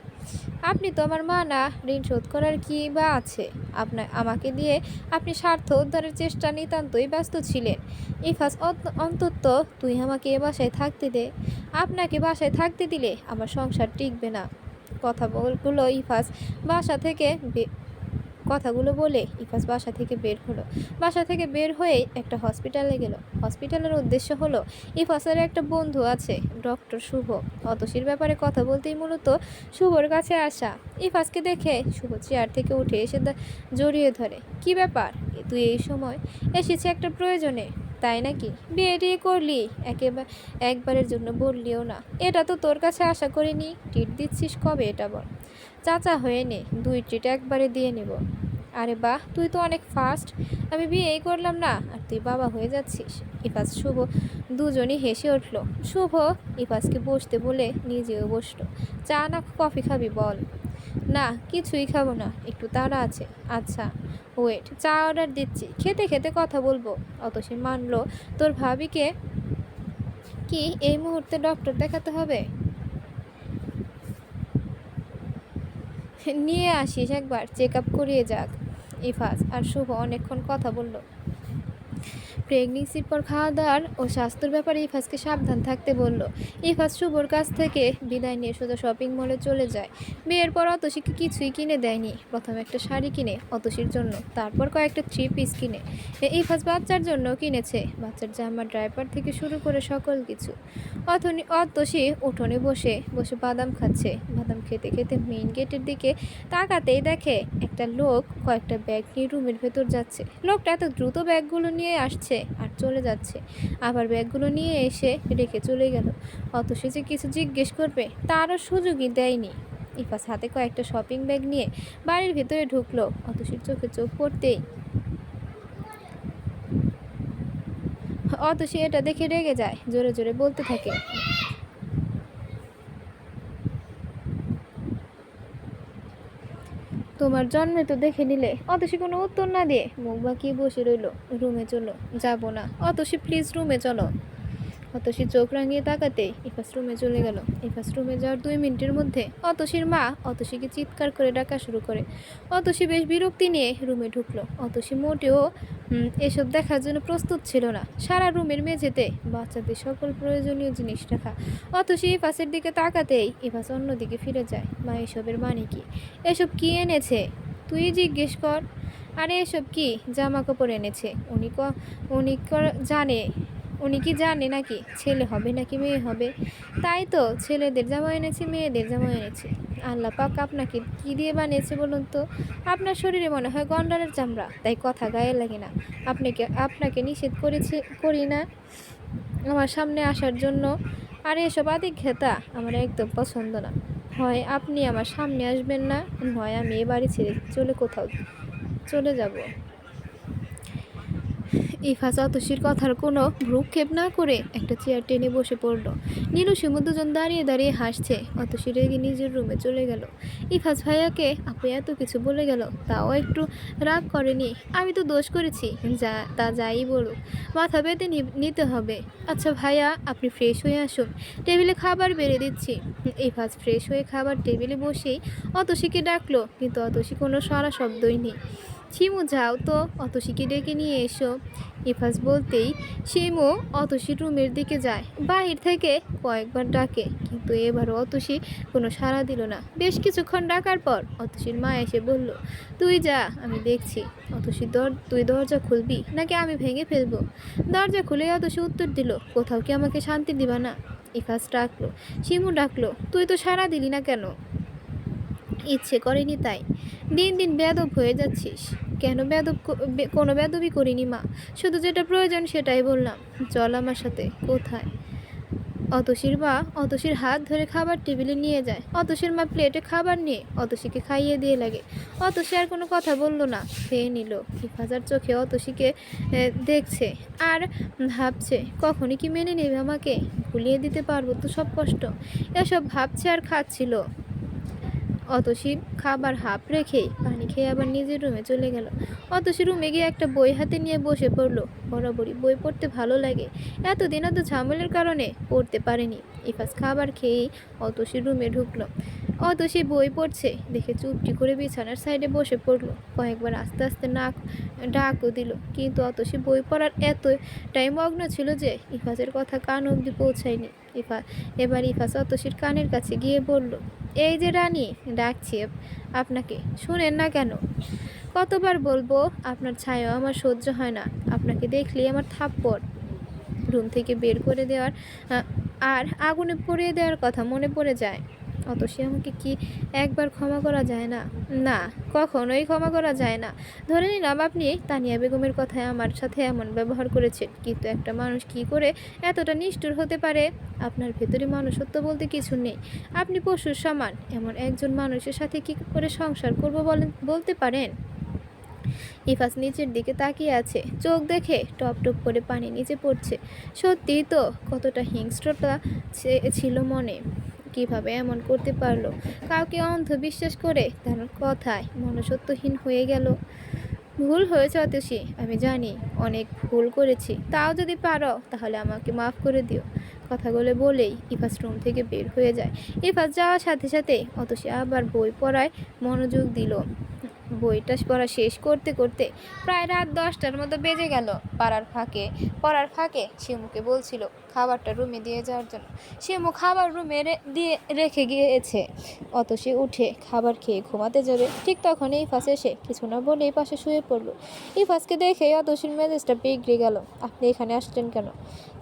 আপনি তো আমার মা না, ঋণ শোধ করার কি বা আছে? আমাকে দিয়ে আপনি স্বার্থ উদ্ধারের চেষ্টা নিতান্তই ব্যস্ত ছিলেন। ইফাস, অন্তত তুই আমাকে এ বাসায় থাকতে দে। আপনাকে বাসায় থাকতে দিলে আমার সংসার টিকবে না। কথাগুলো ইফাস বাসা থেকে কথাগুলো বলে ইফাস বাসা থেকে বের হলো। বাসা থেকে বের হয়ে একটা হসপিটালে গেল। হসপিটালের উদ্দেশ্য হলো, ইফাসের একটা বন্ধু আছে ডক্টর শুভ। অতসীর ব্যাপারে কথা বলতেই মূলত শুভর কাছে আসা। ইফাসকে দেখে শুভ চেয়ার থেকে উঠে এসে জড়িয়ে ধরে। কি ব্যাপার, তুই এই সময় এসেছি একটা প্রয়োজনে, তাই নাকি? বিয়ে করলি একবারের জন্য বললিও না। এটা তো তোর কাছে আশা করিনি। ট্রিট দিচ্ছিস কবে এটা বল? চাচা হয়ে নে, 2 ট্রিট একবারে দিয়ে নেব। আরে বাহ, তুই তো অনেক ফাস্ট। আমি বিয়েই করলাম না আর তুই বাবা হয়ে যাচ্ছিস। ইফাস শুভ দুজনই হেসে উঠল। শুভ ইফাসকে বসতে বলে নিজেও বসলো। চা না কফি খাবি বল? না, কিছুই খাবো না, একটু তাড়া আছে। আচ্ছা ওয়েট, চা অর্ডার দিচ্ছি, খেতে খেতে কথা বলবো। অতসী মানলো, তোর ভাবিকে কি এই মুহূর্তে ডক্টর দেখাতে হবে? নিয়ে আসিস, একবার চেক আপ করিয়ে যাক। ইফাস আর শুভ অনেকক্ষণ কথা বলল। প্রেগনেন্সির পর খাওয়া দাওয়ার ও স্বাস্থ্যের ব্যাপারে ইফাসকে সাবধান থাকতে বলল। ইফাস শুভর কাছ থেকে বিদায় নিয়ে সোজা শপিং মলে চলে যায়। বিয়ের পর অতসীকে কিছুই কিনে দেয়নি। প্রথমে একটা শাড়ি কিনে অতসীর জন্য, তারপর কয়েকটা 3 পিস কিনে ইফাস বাচ্চার জন্য কিনেছে। বাচ্চার জামা, ড্রাইপার থেকে শুরু করে সকল কিছু। অতসী উঠোনে বসে বসে বাদাম খাচ্ছে। বাদাম খেতে খেতে মেইন গেটের দিকে তাকাতেই দেখে একটা লোক কয়েকটা ব্যাগ নিয়ে রুমের ভেতর যাচ্ছে। লোকটা এত দ্রুত ব্যাগগুলো নিয়ে আসছে আর চলে যাচ্ছে, আবার ব্যাগগুলো নিয়ে এসে রেখে চলে গেল। অতসী যে কিছু জিজ্ঞেস করবে তারও সুযোগই দেয়নি। ইফাস হাতে কয়েকটা শপিং ব্যাগ নিয়ে বাড়ির ভিতরে ঢুকলো। অতসীর চোখে চোখ পড়তেই অতসী এটা দেখে রেগে যায়, জোরে জোরে বলতে থাকে, তোমার জন্মে তো দেখে নিলে। অতসী কোনো উত্তর না দিয়ে মুখ বাঁকিয়ে বসে রইল। রুমে চলো। যাব না। অতসী প্লিজ রুমে চলো। অতসী চোখ রাঙিয়ে তাকাতেই ইফাস রুমে চলে গেল। ইফাস রুমে যাওয়ার 2 মিনিটের মধ্যে অতসীর মা অতসীকে চিৎকার করে ডাকা শুরু করে। অতসী বেশ বিরক্তি নিয়ে রুমে ঢুকলো। অতসী মোটেও এসব দেখার জন্য প্রস্তুত ছিল না। সারা রুমের মেঝেতে বাচ্চাদের সকল প্রয়োজনীয় জিনিস রাখা। অতসী ইফাসের দিকে তাকাতেই ইফাস অন্যদিকে ফিরে যায়। মা, এসবের মানে কি? এসব কি এনেছে তুই জিজ্ঞেস কর। আরে এসব কি? জামা কাপড় এনেছে। উনি জানে উনি কি জানে নাকি ছেলে হবে নাকি মেয়ে হবে? তাই তো ছেলেদের জামা এনেছি, মেয়েদের জামা এনেছি। আল্লাহ পাক আপনাকে কি দিয়ে বানিয়েছে বলুন তো? আপনার শরীরে মনে হয় গন্ডারের চামড়া, তাই কথা গায়ে লাগে না। আপনাকে নিষেধ করি না আমার সামনে আসার জন্য। আর এসব আদিক্ষেতা আমার একদম পছন্দ না। হয় আপনি আমার সামনে আসবেন না, নয় আমি এ বাড়ি ছেড়ে কোথাও চলে যাব। ইফাজ অতসীর কথার কোনো ভ্রুক্ষেপ না করে একটা চেয়ার টেনে বসে পড়ল। নীলু শিমু দুজন দাঁড়িয়ে দাঁড়িয়ে হাসছে। অতসী রেগে নিজের রুমে চলে গেল। ইফাজ ভাইয়াকে আপু এত কিছু বলে গেল, তাও একটু রাগ করেনি। আমি তো দোষ করেছি, যাই বলুক মাথা পেতে নিতে হবে। আচ্ছা ভাইয়া, আপনি ফ্রেশ হয়ে আসুন, টেবিলে খাবার বেড়ে দিচ্ছি। ইফাজ ফ্রেশ হয়ে খাবার টেবিলে বসেই অতসীকে ডাকলো, কিন্তু অতসী কোনো সারা শব্দই নেই। শিমু, যাও তো, অতসীকে ডেকে নিয়ে এসো। ইফাজ বলতেই শিমু অতসীর রুমের দিকে যায়। বাহির থেকে কয়েকবার ডাকে, কিন্তু এবারও অতসী কোনো সাড়া দিল না। বেশ কিছুক্ষণ ডাকার পর অতসীর মা এসে বলল, তুই যা, আমি দেখছি। অতসী, তুই দরজা খুলবি নাকি আমি ভেঙে ফেলবো? দরজা খুলে অতসী উত্তর দিল, কোথাও কি আমাকে শান্তি দিবা না? ইফাজ ডাকলো, শিমু ডাকলো, তুই তো সাড়া দিলি না কেন? ইচ্ছে করেনি তাই। দিন দিন বেয়াদব হয়ে যাচ্ছিস কেন? কোনো বেয়াদবি করিনি মা, শুধু যেটা প্রয়োজন সেটাই বললাম। চল আমার সাথে। কোথায়? অতসীর হাত ধরে খাবার টেবিলে নিয়ে যায়। অতসীর মা প্লেটে খাবার নিয়ে অতসীকে খাইয়ে দিয়ে লাগে। অতসী আর কোনো কথা বলল না, খেয়ে নিল। হিফাজার চোখে অতসীকে দেখছে আর ভাবছে, কখনই কি মেনে নেবে আমাকে? ভুলিয়ে দিতে পারবো তো সব কষ্ট? এসব ভাবছে আর খাচ্ছিল। অতসী খাবার হাফ রেখেই পানি খেয়ে আবার নিজের রুমে চলে গেল। অতসী রুমে গিয়ে একটা বই হাতে নিয়ে বসে পড়লো। বরাবরই বই পড়তে ভালো লাগে, এতদিন এত ঝামেলার কারণে পড়তে পারেনি। ইফাজ খাবার খেয়েই অতসীর রুমে ঢুকলো। অতসী বই পড়ছে দেখে চুপটি করে বিছানার সাইডে বসে পড়লো। কয়েকবার আস্তে আস্তে ডাকও দিল, কিন্তু অতসী বই পড়ার এতটাই মগ্ন ছিল যে ইফাজের কথা কান অবধি পৌঁছায়নি। এবার ইফাজ অতসীর কানের কাছে গিয়ে বলল, এই যে রানী, ডাকছি আপনাকে, শুনেন না কেন? কতবার বলবো, আপনার ছায়াও আমার সহ্য হয় না। আপনাকে দেখলেই আমার থাপ্পড় রুম থেকে বের করে দেওয়ার আর আগুনে পুড়িয়ে দেওয়ার কথা মনে পড়ে যায়। অতসী, আমাকে কি একবার ক্ষমা করা যায় না? না, কখনোই ক্ষমা করা যায় না। ধরে নিলাম আপনি তানিয়া বেগমের কথায় আমার সাথে এমন ব্যবহার করেছেন, কিন্তু একটা মানুষ কি করে এতটা নিষ্ঠুর হতে পারে? আপনার ভেতরে মানুষত্ব বলতে কিছু নেই। আপনি পশুর সমান। এমন একজন মানুষের সাথে কি করে সংসার করব বলতে পারেন? ইফাজ নিচের দিকে তাকিয়ে আছে, চোখ দেখে টপ টপ করে পানি নিচে পড়ছে। সত্যিই তো, কতটা হিংস্রতা ছিল মনে। কিভাবে এমন করতে পারলো? কাউকে অন্ধ বিশ্বাস করে তার কথায় মনুষ্যত্বহীন হয়ে গেল। ভুল হয়েছে অতসী, আমি জানি অনেক ভুল করেছি। তাও যদি পারো তাহলে আমাকে মাফ করে দিও। কথাগুলো বলেই ইফাজ রুম থেকে বের হয়ে যায়। ইফাজ যাওয়ার সাথে সাথে অতসী আবার বই পড়ায় মনোযোগ দিল। বইটা পড়া শেষ করতে করতে প্রায় রাত 10টার মতো বেজে গেল। পড়ার ফাঁকে শিমুকে বলছিল খাবারটা রুমে দিয়ে যাওয়ার জন্য। শিমু খাবার রুমে দিয়ে রেখে গিয়েছে। অতসী উঠে খাবার খেয়ে ঘুমাতে যাবে, ঠিক তখনই ইফাজ এসে কিছু না বলেই পাশে শুয়ে পড়লো। ইফাজকে দেখে অতসীর মেজাজটা বিগড়ে গেল। আপনি এখানে আসলেন কেন?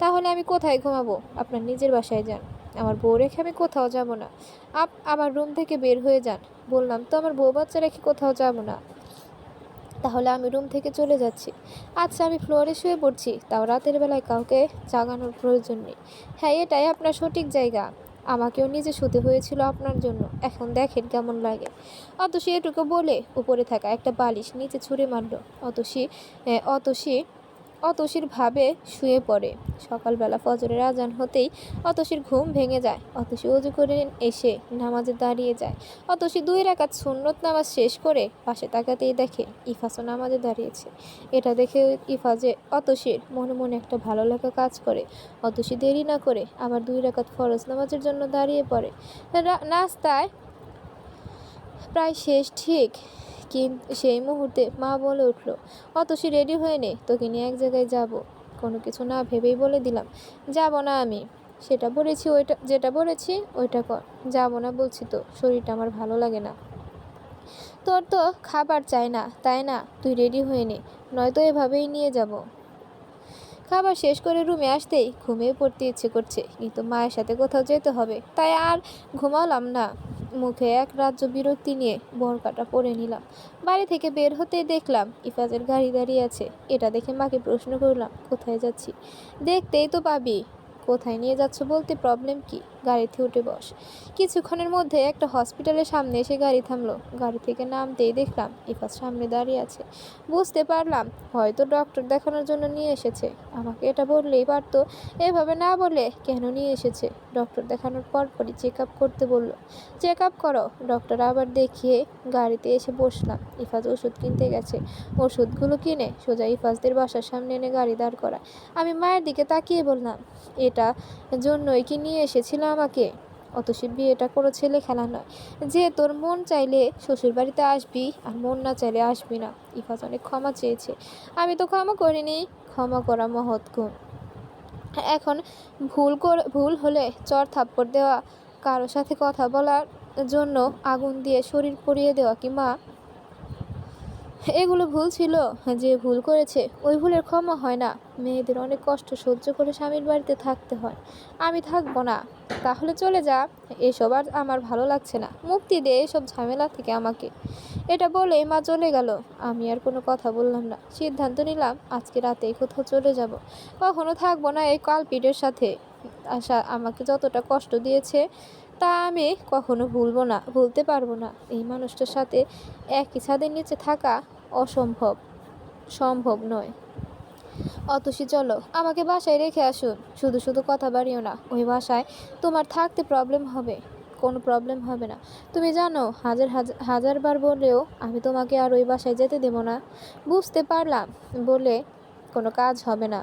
তাহলে আমি কোথায় ঘুমাবো? আপনার নিজের বাসায় যান। আমার বউ রেখে আমি কোথাও যাব না। আমার রুম থেকে বের হয়ে যান। বললাম তো, আমার বউ বাচ্চা রেখে কোথাও যাব না। তাহলে আমি রুম থেকে চলে যাচ্ছি। আচ্ছা, আমি ফ্লোরে শুয়ে পড়ছি, তাও রাতের বেলায় কাউকে জাগানোর প্রয়োজন নেই। হ্যাঁ, এটাই আপনার সঠিক জায়গা। আমাকেও নিজে শুতে হয়েছিল আপনার জন্য, এখন দেখেন কেমন লাগে। অতসী এটুকু বলে উপরে থাকা একটা বালিশ নিচে ছুঁড়ে মারল। অতসীর ভাবে শুয়ে পড়ে। সকালবেলা ফজরের আজান হতেই অতসীর ঘুম ভেঙে যায়। অতসী অজু করে এসে নামাজে দাঁড়িয়ে যায়। অতসী 2 রাকাত সুন্নত নামাজ শেষ করে পাশে তাকাতেই দেখে ইফাজও নামাজে দাঁড়িয়েছে। এটা দেখে অতসীর মনে মনে একটা ভালো লাগা কাজ করে। অতসী দেরি না করে আবার 2 রাকাত ফরজ নামাজের জন্য দাঁড়িয়ে পড়ে। নাস্তায় প্রায় শেষ, ঠিক কিন্তু সেই মুহূর্তে মা বলে উঠল, অতসী রেডি হয়ে নে, তোকে নিয়ে এক জায়গায় যাব। কোনো কিছু না ভেবেই বলে দিলাম, যাব না আমি। যেটা বলেছি ওইটা কর। যাব না বলছি তো, শরীরটা আমার ভালো লাগে না। তোর তো খাবার চাই না, তাই না? তুই রেডি হয়ে নে, নয়তো এভাবেই নিয়ে যাব। খাবার শেষ করে রুমে আসতেই ঘুমিয়ে পড়তে ইচ্ছে করছে, কিন্তু মায়ের সাথে কোথাও যেতে হবে, তাই আর ঘুমালাম না। মুখে এক রাজ্য বিরক্তি নিয়ে বোরকাটা পরে নিলাম। বাড়ি থেকে বের হতেই দেখলাম ইফাজের গাড়ি দাঁড়িয়ে আছে। এটা দেখে মাকে প্রশ্ন করলাম, কোথায় যাচ্ছি? দেখতেই তো পাবি। কোথায় নিয়ে যাচ্ছ বলতে প্রবলেম কি? গাড়িতে উঠে বস। কিছুক্ষণের মধ্যে একটা হসপিটালের সামনে এসে গাড়ি থামলো। গাড়ি থেকে নামতেই দেখলাম ইফাজ সামনে দাঁড়িয়ে আছে। বুঝতে পারলাম হয়তো ডক্টর দেখানোর জন্য নিয়ে এসেছে। আমাকে এটা বললেই পারতো, এভাবে না বলে কেন নিয়ে এসেছে? ডক্টর দেখানোর পরপরই চেক আপ করতে বলল। চেক আপ করো। ডক্টর আবার দেখিয়ে গাড়িতে এসে বসলাম। ইফাজ ওষুধ কিনতে গেছে। ওষুধগুলো কিনে সোজা ইফাজদের বাসার সামনে এনে গাড়ি দাঁড় করায়। আমি মায়ের দিকে তাকিয়ে বললাম, এটা জন্যই কি নিয়ে এসেছিল আমাকে? অতসী, বিয়েটা কোনো ছেলে খেলা নয় যে তোর মন চাইলে শ্বশুর বাড়িতে আসবি আর মন না চাইলে আসবি না। ইফাজ অনেক ক্ষমা চেয়েছে। আমি তো ক্ষমা করিনি। ক্ষমা করা মহৎ গুণ। এখন ভুল হলে চড় থাপ্পড় দেওয়া, কারো সাথে কথা বলার জন্য আগুন দিয়ে শরীর পুড়িয়ে দেওয়া কি মা? এগুলো ভুল ছিল। যে ভুল করেছে ওই ভুলের ক্ষমা হয় না। মেয়েদের অনেক কষ্ট সহ্য করে স্বামীর বাড়িতে থাকতে হয়। আমি থাকবো না। তাহলে চলে যা। এসব আর আমার ভালো লাগছে না। মুক্তি দে এসব ঝামেলা থেকে আমাকে। এটা বলেই মা চলে গেল। আমি আর কোনো কথা বললাম না। সিদ্ধান্ত নিলাম আজকে রাতেই কোথাও চলে যাব। কখনো থাকবো না এই কালপিটের সাথে। আশা আমাকে যতটা কষ্ট দিয়েছে তা আমি কখনো ভুলতে পারবো না। এই মানুষটার সাথে একই ছাদের নিচে থাকা সম্ভব নয়। অতসী, চলো আমাকে বাসায় রেখে আসুন। শুধু শুধু কথা বাড়িও না। ওই বাসায় তোমার থাকতে প্রবলেম হবে। কোনো প্রবলেম হবে না। তুমি জানো, হাজারবার বললেও আমি তোমাকে আর ওই বাসায় যেতে দেব না। বুঝতে পারলাম বলে কোনো কাজ হবে না।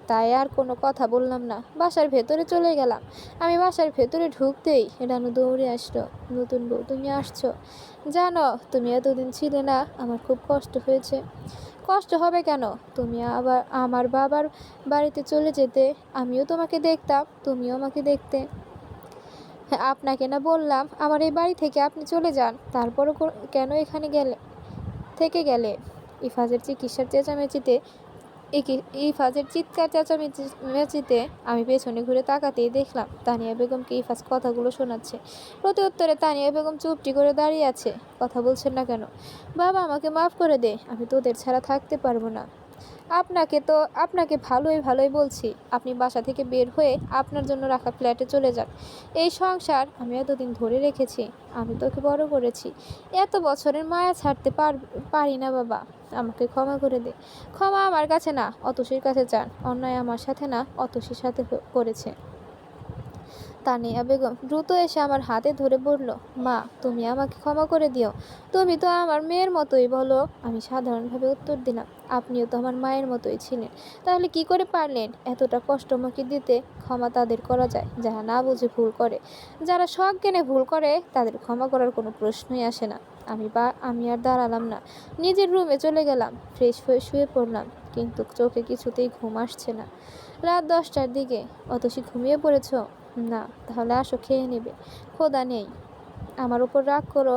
তাই আর কোনো কথা বললাম না। বাসার ভেতরে চলে গেলাম। আমি বাসার ভেতরে ঢুকতেই রানু দৌড়ে আসলো। নতুন বউ, তুমি আসছো? জানো, তুমি এতদিন ছিলে না, আমার খুব কষ্ট হয়েছে। কষ্ট হবে কেন? তুমি আবার আমার বাবার বাড়িতে চলে যেতে, আমিও তোমাকে দেখতাম, তুমিও আমাকে দেখতে। হ্যাঁ, আপনাকে না বললাম আমার এই বাড়ি থেকে আপনি চলে যান? তারপরও কেন এখানে থেকে গেলে? ইফাজের চিৎকার চেঁচামেচিতে আমি পেছনে ঘুরে তাকাতেই দেখলাম তানিয়া বেগমকে ইফাজ কথাগুলো শোনাচ্ছে। প্রতি উত্তরে তানিয়া বেগম চুপটি করে দাঁড়িয়ে আছে। কথা বলছেন না কেন? বাবা, আমাকে মাফ করে দে। আমি তোদের ছাড়া থাকতে পারবো না। আপনাকে ভালোই বলছি। আপনি বাসা থেকে বের হয়ে আপনার জন্য রাখা ফ্ল্যাটে চলে যান। এই সংসার আমি এতদিন ধরে রেখেছি। আমি তোকে বড় করেছি। এত বছরের মায়া ছাড়তে পারি না বাবা। আমাকে ক্ষমা করে দে। ক্ষমা আমার কাছে না, অতসীর কাছে চান। অন্যায় আমার সাথে না, অতসীর সাথে করেছে। তানিয়া বেগম দ্রুত এসে আমার হাতে ধরে বলল, মা, তুমি আমাকে ক্ষমা করে দিও। তুমি তো আমার মেয়ের মতোই। বলো। আমি সাধারণভাবে উত্তর দিলাম, আপনিও তো আমার মায়ের মতোই ছিলেন। তাহলে কি করে পারলেন এতটা কষ্ট আমাকে দিতে? ক্ষমা তাদের করা যায় যারা না বুঝে ভুল করে। যারা সজ্ঞানে ভুল করে তাদের ক্ষমা করার কোনো প্রশ্নই আসে না। আমি আর দাঁড়ালাম না। নিজের রুমে চলে গেলাম। ফ্রেশ হয়ে শুয়ে পড়লাম, কিন্তু চোখে কিছুতেই ঘুম আসছে না। রাত 10টার দিকে। অতসী, ঘুমিয়ে পড়েছ? না। তাহলে আসো, খেয়ে নেবে। ক্ষুধা নেই। আমার উপর রাগ করো,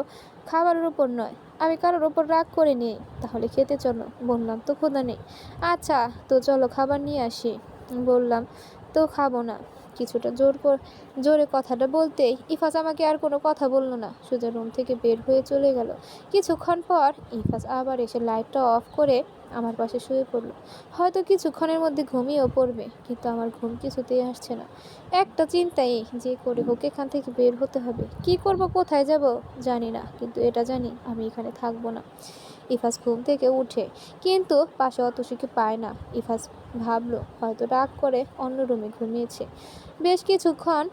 খাবারের উপর নয়। আমি কারোর উপর রাগ করিনি। তাহলে খেতে চলো। বললাম তো ক্ষুধা নেই। আচ্ছা, তো চলো খাবার নিয়ে আসি। বললাম তো খাবো না। কিছুটা জোরে কথাটা বলতেই ইফাজ আমাকে আর কোনো কথা বলল না। সোজা রুম থেকে বের হয়ে চলে গেল। কিছুক্ষণ পর ইফাজ আবার এসে লাইটটা অফ করে আমার পাশে শুয়ে পড়লো। হয়তো কিছুক্ষণের মধ্যে ঘুমিয়েও পড়বে, কিন্তু আমার ঘুম কিছুতেই আসছে না। একটা চিন্তাই, যে করে হোক এখান থেকে বের হতে হবে। কি করব, কোথায় যাব জানি না, কিন্তু এটা জানি আমি এখানে থাকবো না। ইফাজ ঘুম থেকে উঠে কিন্তু পাশে অতসীকে পায় না। ইফাজ ভাবলো হয়তো রাগ করে অন্য রুমে ঘুমিয়েছে। বেশ কিছুক্ষণ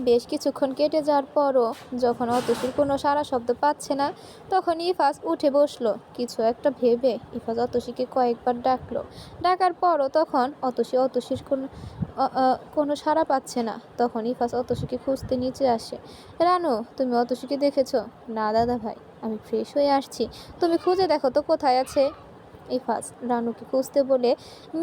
বেশ কিছুক্ষণ কেটে যাওয়ার পরও যখন অতসীর কোনো সারা শব্দ পাচ্ছে না, তখন ইফাজ উঠে বসলো। কিছু একটা ভেবে ইফাজ অতসীকে কয়েকবার ডাকলো। ডাকার পরও তখন অতসীর কোনো সাড়া পাচ্ছে না। তখন ইফাজ অতসীকে খুঁজতে নিচে আসে। রানু, তুমি অতসীকে দেখেছো? না দাদা ভাই, আমি ফ্রেশ হয়ে আসছি। তুমি খুঁজে দেখো তো কোথায় আছে। ইফাজ রানুকে খুঁজতে বলে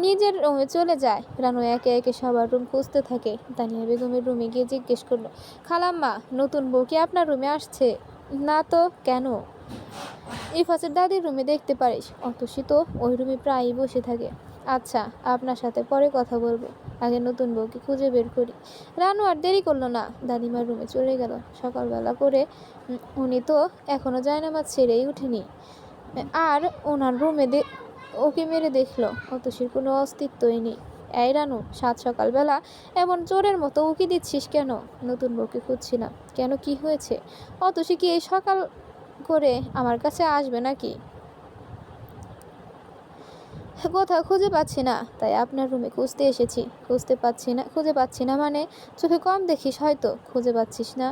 নিজের রুমে চলে যায়। রানু একে একে সবার রুম খুঁজতে থাকে। তানিয়া বেগমের রুমে গিয়ে জিজ্ঞেস করলো, খালাম্মা, নতুন বউ কি আপনার রুমে আসছে? না তো, কেন? ইফাজের দাদির রুমে দেখতে পারিস। অতসী তো ওই রুমে প্রায়ই বসে থাকে। আচ্ছা, আপনার সাথে পরে কথা বলবো, আগে নতুন বউকে খুঁজে বের করি। রানু আর দেরি করলো না, দাদিমার রুমে চলে গেল। সকালবেলা করে উনি তো এখনো জায়নামাজ ছেড়েই উঠেনি। আর ওনার রুমে ওকে মেরে দেখলো অতসীর কোনো অস্তিত্বই নেই। এই রানু, সাত সকালবেলা এমন চোরের মতো উকি দিচ্ছিস কেন? নতুন বউকে খুঁজছিলাম। কেন, কি হয়েছে? অতসী কি এই সকাল করে আমার কাছে আসবে নাকি? কোথাও খুঁজে পাচ্ছি না, তাই আপনার রুমে খুঁজতে এসেছি। খুঁজে পাচ্ছি না মানে? চোখে কম দেখিস হয়তো, খুঁজে পাচ্ছিস না।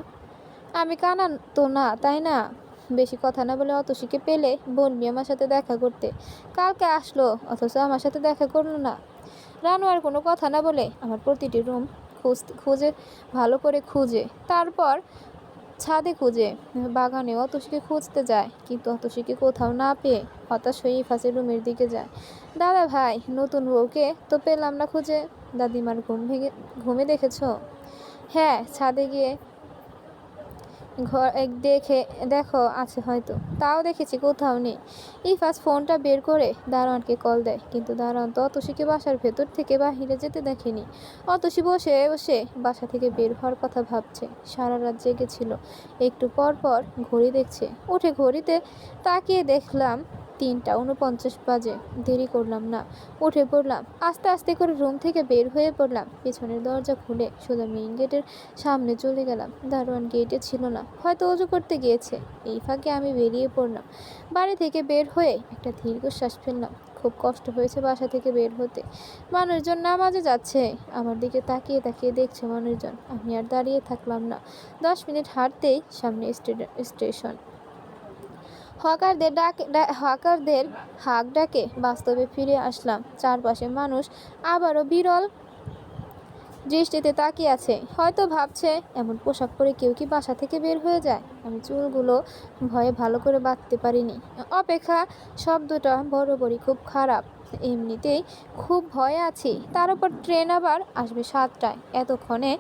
আমি কানা তো না, তাই না? বেশি কথা না বলে অতসীকে পেলে বলবি আমার সাথে দেখা করতে। কালকে আসলো অথচ আমার সাথে দেখা করলো না। রানু আর কোনো কথা না বলে আমার প্রতিটি রুম খুঁজে ভালো করে খুঁজে, তারপর ছাদে খুঁজে, বাগানে অতসীকে খুঁজতে যায়, কিন্তু অতসীকে কোথাও না পেয়ে হতাশ হয়ে ইফাসের রুমের দিকে যায়। দাদা ভাই, নতুন বউকে তো পেলাম না খুঁজে। দাদিমার ঘুমে দেখেছো? হ্যাঁ, ছাদে গিয়ে দেখো আছে হয়তো, তাও দেখেছি কোথাও নেই। ইফাস ফোনটা বের করে দারোয়ানকে কল দেয়, কিন্তু দারোয়ান তো অতসীকে বাসার ভেতর থেকে বাহিরে যেতে দেখেনি। অতসী বসে বসে বাসা থেকে বের হওয়ার কথা ভাবছে। সারা রাত জেগেছিল, একটু পর পর ঘড়ি দেখছে। উঠে ঘড়িতে তাকিয়ে দেখলাম 3:49 বাজে। দেরি করলাম না, উঠে পড়লাম। আস্তে আস্তে করে রুম থেকে বের হয়ে পড়লাম। পেছনের দরজা খুলে সোজা মেইন গেটের সামনে চলে গেলাম। দারোয়ান গেটে ছিল না, হয়তো অজু করতে গিয়েছে। এই ফাঁকে আমি বেরিয়ে পড়লাম। বাড়ি থেকে বের হয়ে একটা দীর্ঘশ্বাস ফেললাম। খুব কষ্ট হয়েছে বাসা থেকে বের হতে। মানুষজন নামাজে যাচ্ছে, আমার দিকে তাকিয়ে তাকিয়ে দেখছে মানুষজন। আমি আর দাঁড়িয়ে থাকলাম না। 10 মিনিট হাঁটতেই সামনে স্টেশন। হকারদের হাঁক ডাকে বাস্তবে ফিরে আসলাম। চারপাশে মানুষ আবারও বিরল দৃষ্টিতে তাকিয়ে আছে। হয়তো ভাবছে, এমন পোশাক পরে কেউ কি বাসা থেকে বের হয়ে যায়? আমি চুলগুলো ভয়ে ভালো করে বাঁধতে পারিনি। অপেক্ষা শব্দটা বরাবরই খুব খারাপ। এমনিতেই খুব ভয়ে আছি, তার উপর ট্রেন আবার আসবে 7টায়। এতক্ষণে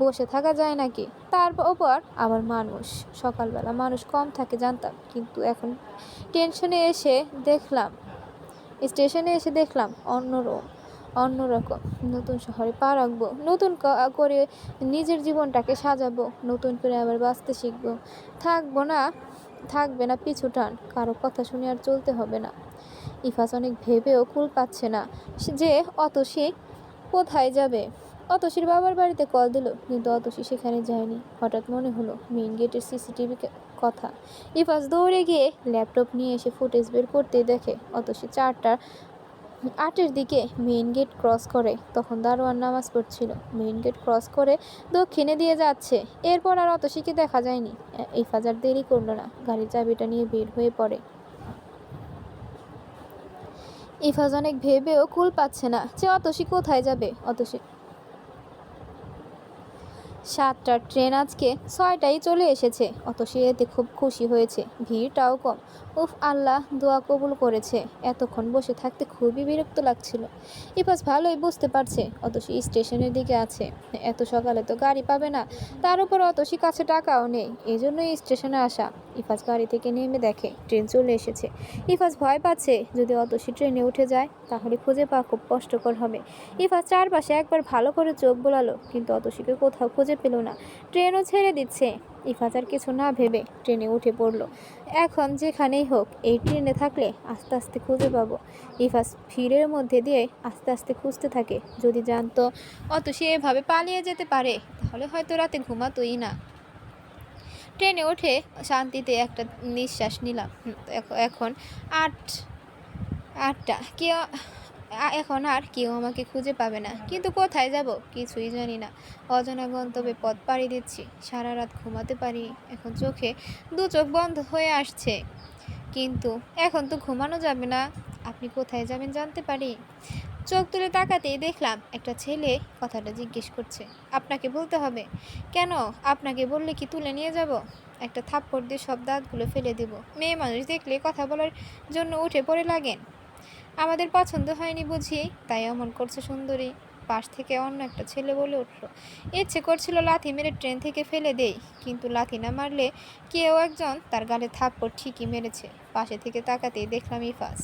বসে থাকা যায় নাকি? তার উপর আবার মানুষ। সকালবেলা মানুষ কম থাকে জানতাম, কিন্তু এখন স্টেশনে এসে দেখলাম অন্যরকম। নতুন শহরে পা রাখবো, নতুন করে নিজের জীবনটাকে সাজাবো, নতুন করে আবার বাঁচতে শিখবো। থাকবে না পিছু টান, কারো কথা শুনে আর চলতে হবে না। ইফাস অনেক ভেবেও কুল পাচ্ছে না যে অতসী কোথায় যাবে। অতসীর বাবার বাড়িতে কল দিল, কিন্তু অতসী সেখানে যায়নি। হঠাৎ মনে হলো মেইন গেটের সিসিটিভি কথা। ইফাস দৌড়ে গিয়ে ল্যাপটপ নিয়ে এসে ফুটেজ বের করতে দেখে অতসী 4:08 দিকে মেইন গেট ক্রস করে। তখন দারোয়ান নামাজ পড়ছিল। মেইন গেট ক্রস করে দক্ষিণে দিয়ে যাচ্ছে। এরপর আর অতসীকে দেখা যায়নি। ইফাজ আর দেরি করলো না, গাড়ির চাবিটা নিয়ে বের হয়ে পড়ে। ইফাজ অনেক ভেবেও কুল পাচ্ছে না যে অতসী কোথায় যাবে। 7টার ট্রেন আজকে 6টায় চলে এসেছে। অতসী এতে খুব খুশি হয়েছে, ভিড়টাও কম। উফ আল্লাহ, দোয়া কবুল করেছে। এতক্ষণ বসে থাকতে খুবই বিরক্ত লাগছিল। ইফাজ ভালোই বুঝতে পারছে অতসী স্টেশনের দিকে আছে। এত সকালে তো গাড়ি পাবে না, তার উপর অতসী কাছে টাকাও নেই, এজন্যই স্টেশনে আসা। ইফাজ গাড়ি থেকে নেমে দেখে ট্রেন চলে এসেছে। ইফাজ ভয় পাচ্ছে, যদি অতসী ট্রেনে উঠে যায় তাহলে খুঁজে পাওয়া খুব কষ্টকর হবে। ইফাজ চারপাশে একবার ভালো করে চোখ বোলালো, কিন্তু অতসীকে কোথাও খুঁজে পেল না। ট্রেনও ছেড়ে দিচ্ছে। ইফাজ আর কিছু না ভেবে ট্রেনে উঠে পড়ল। এখন যেখানেই হোক, এই ট্রেনে থাকলে আস্তে আস্তে খুঁজে পাবো। ইফাজ ভিড়ের মধ্যে দিয়ে আস্তে আস্তে খুঁজতে থাকে। যদি জানতো অতসী এভাবে পালিয়ে যেতে পারে, তাহলে হয়তো রাতে ঘুমাতোই না। ট্রেনে উঠে শান্তিতে একটা নিঃশ্বাস নিলাম। এখন 8টা এখন আর কেউ আমাকে খুঁজে পাবে না। কিন্তু কোথায় যাব কিছুই জানি না। অজানা গন্তব্যে পথ পাড়ি দিচ্ছি। সারা রাত ঘুমাতে পারিনি। এখন চোখে 2 চোখ বন্ধ হয়ে আসছে, কিন্তু এখন তো ঘুমানো যাবে না। আপনি কোথায় যাবেন জানতে পারি? চোখ তুলে তাকাতেই দেখলাম একটা ছেলে কথাটা জিজ্ঞেস করছে। আপনাকে বলতে হবে কেন? আপনাকে বললে কি তুলে নিয়ে যাব? একটা থাপ্পড় দিয়ে সব দাঁতগুলো ফেলে দেব। মেয়ে মানুষ দেখলে কথা বলার জন্য উঠে পড়ে লাগেন। আমাদের পছন্দ হয়নি বুঝি, তাই এমন করছে সুন্দরী। পাশ থেকে অন্য একটা ছেলে বলে উঠল, ইচ্ছে করছিল লাথি মেরে ট্রেন থেকে ফেলে দেই, কিন্তু লাথি না মারলে কেউ একজন তার গালে থাপ্পড় ঠিকই মেরেছে। পাশে থেকে তাকাতেই দেখলাম ইফাস।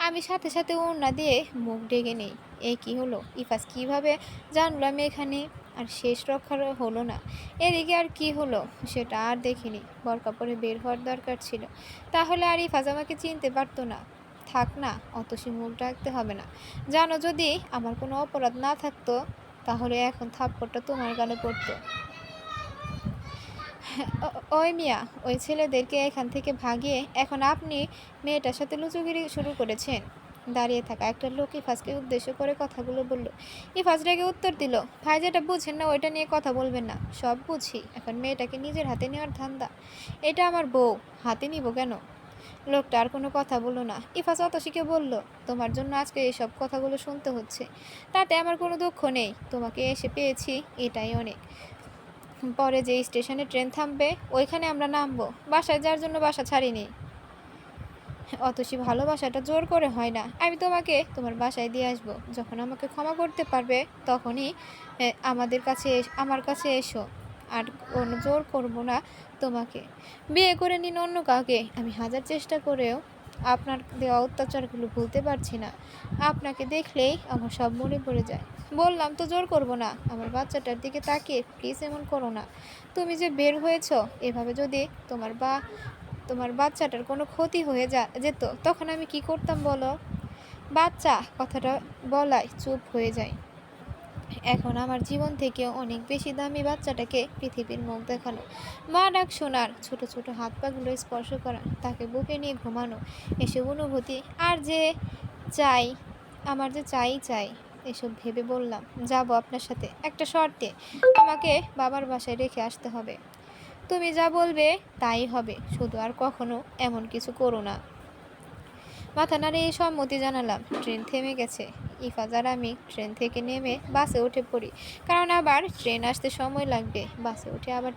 আমি সাথে সাথে ওড়না দিয়ে মুখ ঢেকে নেই। এ কি হলো? ইফাস কিভাবে জানলো আমি এখানে? আর শেষ রক্ষার হলো না। এদিকে আর কি হলো সেটা আর দেখিনি। বোরকা পরে বের হওয়ার দরকার ছিল, তাহলে আর ইফাজ আমাকে চিনতে পারতো না। থাক না, অতসী মুখ ডাকতে হবে না। জানো, যদি আমার কোনো অপরাধ না থাকতো তাহলে এখন থাপ্পড়টা তোমার গালে পড়তো। ওই মিয়া, ওই ছেলেদেরকে এখান থেকে ভাগিয়ে এখন আপনি মেয়েটার সাথে লুচুগিরি শুরু করেছেন। দাঁড়িয়ে থাকা একটা লোক ইফাজকে উদ্দেশ্য করে কথাগুলো বলল। ইফাজ রেগে উত্তর দিল, ভাই যেটা বুঝেন না ওইটা নিয়ে কথা বলবেন না। সব বুঝি, এখন মেয়েটাকে নিজের হাতে নেওয়ার ধান্দা। এটা আমার বউ, হাতে নিব কেন? লোকটা আর কোনো কথা বলল না। ইফাজ অতসীকে বলল, তোমার জন্য আজকে এইসব কথাগুলো শুনতে হচ্ছে, তাতে আমার কোনো দুঃখ নেই। তোমাকে এসে পেয়েছি, এটাই অনেক। পরে যে স্টেশনে ট্রেন থামবে ওইখানে আমরা নামবো। বাসায় যাওয়ার জন্য বাসা ছাড়িনি। অতসী, ভালোবাসাটা জোর করে হয় না। আমি তোমাকে তোমার বাসায় দিয়ে আসবো। যখন আমাকে ক্ষমা করতে পারবে তখনই আমার কাছে এসো। আর কোনো জোর করবো না তোমাকে। বিয়ে করে নিন অন্য কাউকে। আমি হাজার চেষ্টা করেও আপনার দেওয়া অত্যাচারগুলো ভুলতে পারছি না। আপনাকে দেখলেই আমার সব মনে পড়ে যায়। বললাম তো জোর করব না। আমার বাচ্চাটার দিকে তাকিয়ে প্লিজ এমন করো না। তুমি যে বের হয়েছ, এভাবে যদি তোমার বাচ্চাটার কোনো ক্ষতি হয়ে যেত তখন আমি কি করতাম বলো? বাচ্চা কথাটা বলায় চুপ হয়ে যায়। এখন আমার জীবন থেকেও অনেক বেশি দামি বাচ্চাটাকে পৃথিবীর মুখ দেখানো, মা ডাক শোনার, ছোট ছোট হাত পাগুলো স্পর্শ করা, তাকে বুকে নিয়ে ঘুমানো, এসব অনুভূতি আর যে চাই, আমার যে চাই। এসব ভেবে বললাম, যাব আপনার সাথে, একটা শর্তে। আমাকে বাবার বাসায় রেখে আসতে হবে। তুমি যা বলবে তাই হবে, শুধু আর কখনো এমন কিছু করো না। মাথা নাড়িয়ে সম্মতি জানালাম। ট্রেন থেমে গেছে। ইফাজ আর আমি ট্রেন থেকে নেমে বাসে উঠে পড়ি, কারণ আবার ট্রেন আসতে সময় লাগবে। বাসে উঠে আবার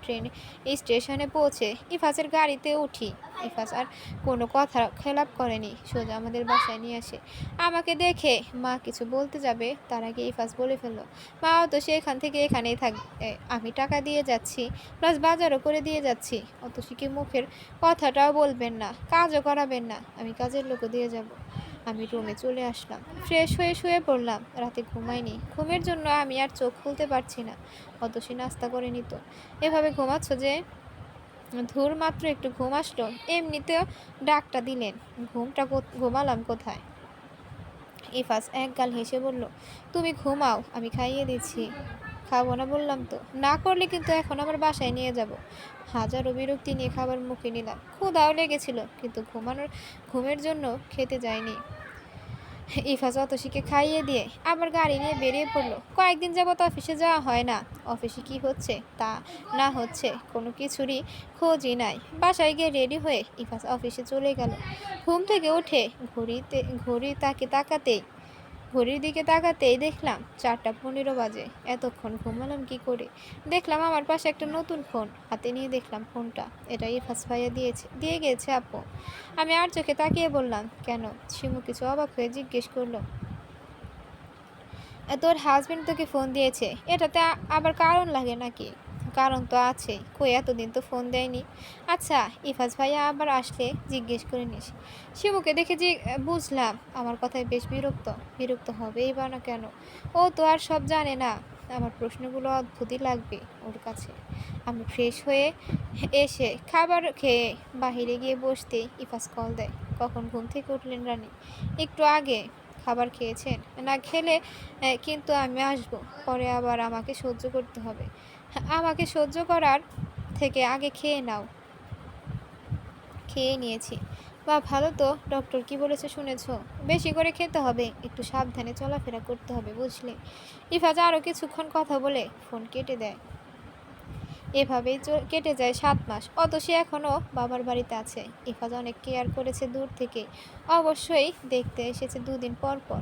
স্টেশনে পৌঁছে ইফাজের গাড়িতে উঠি। ইফাজ আর কোনো কথা খেলাপ করেনি, সোজা আমাদের বাসায় নিয়ে আসে। আমাকে দেখে মা কিছু বলতে যাবে তার আগে ইফাজ বলে ফেললো, মা তো সে এখান থেকে এখানেই থাকবে, আমি টাকা দিয়ে যাচ্ছি, প্লাস বাজারও করে দিয়ে যাচ্ছি। অতসীকে মুখের কথাটাও বলবেন না, কাজও করাবেন না, আমি কাজের লোকও দিয়ে যাব। আমি রুমে চলে আসলাম, ফ্রেশ হয়ে শুয়ে পড়লাম। রাতে ঘুমাইনি, ঘুমের জন্য আমি আর চোখ খুলতে পারছি না। অতসী নাস্তা করে নিত। এভাবে ঘুমাচ্ছ যে? ধুর, মাত্র একটু ঘুম আসলো, এমনিতেও ডাকটা দিলেন। ঘুমালাম কোথায়? ইফাজ একগাল হেসে বলল, তুমি ঘুমাও, আমি খাইয়ে দিচ্ছি। খাবো না বললাম তো। না করলে কিন্তু এখন আমার বাসায় নিয়ে যাব। হাজারো বিরক্তি নিয়ে খাবার মুখে নিলাম। ক্ষুধাও লেগেছিল, কিন্তু ঘুমের জন্য খেতে যায়নি। ইফাজ অতসীকে খাইয়ে দিয়ে আবার গাড়ি নিয়ে বেরিয়ে পড়লো। কয়েকদিন যাবত অফিসে যাওয়া হয় না। অফিসে কি হচ্ছে তা না হচ্ছে কোনো কিছুরই খোঁজই নাই। বাসায় গিয়ে রেডি হয়ে ইফাজ অফিসে চলে গেল। ঘুম থেকে উঠে ঘড়ির দিকে তাকাতেই দেখলাম 4:15 বাজে। এতক্ষণ ঘুমালাম কি করে? দেখলাম আমার পাশে একটা নতুন ফোন। হাতে নিয়ে দেখলাম ফোনটা, এটা ইফাজ ভাইয়া দিয়ে গেছে আপু। আমি আর চোখে তাকিয়ে বললাম, কেন? শিমু কিছু অবাক হয়ে জিজ্ঞেস করলো, তোর হাজবেন্ড তোকে ফোন দিয়েছে, এটাতে আবার কারণ লাগে নাকি? কারণ তো আছে, কই এতদিন তো ফোন দেয়নি। আচ্ছা, ইফাজ ভাইয়া আবার আসলে জিজ্ঞেস করে নিস। শিমুকে দেখে যে বুঝলাম আমার কথায় বেশ বিরক্ত হবেই বা না কেন, ও তো আর সব জানে না। আমার প্রশ্নগুলো অদ্ভুতই লাগবে ওর কাছে। আমি ফ্রেশ হয়ে এসে খাবার খেয়ে বাহিরে গিয়ে বসতেই ইফাজ কল দেয়। কখন ঘুম থেকে উঠলেন রানী? একটু আগে। খাবার খেয়েছেন? না খেলে কিন্তু আমি আসব, পরে আবার আমাকে সহ্য করতে হবে। আমাকে সহ্য করার থেকে আগে খেয়ে নাও। খেয়ে নিয়েছি। বা ভালো তো, ডক্টর কি বলেছে শুনেছো? বেশি করে খেতে হবে, একটু সাবধানে চলাফেরা করতে হবে, বুঝলে? ইফাজ আরও কিছুক্ষণ কথা বলে ফোন কেটে দেয়। এভাবেই কেটে যায় 7 মাস। অতসী এখনও বাবার বাড়িতে আছে। ইফাজ অনেক কেয়ার করেছে দূর থেকে, অবশ্যই দেখতে এসেছে 2 দিন পর পর।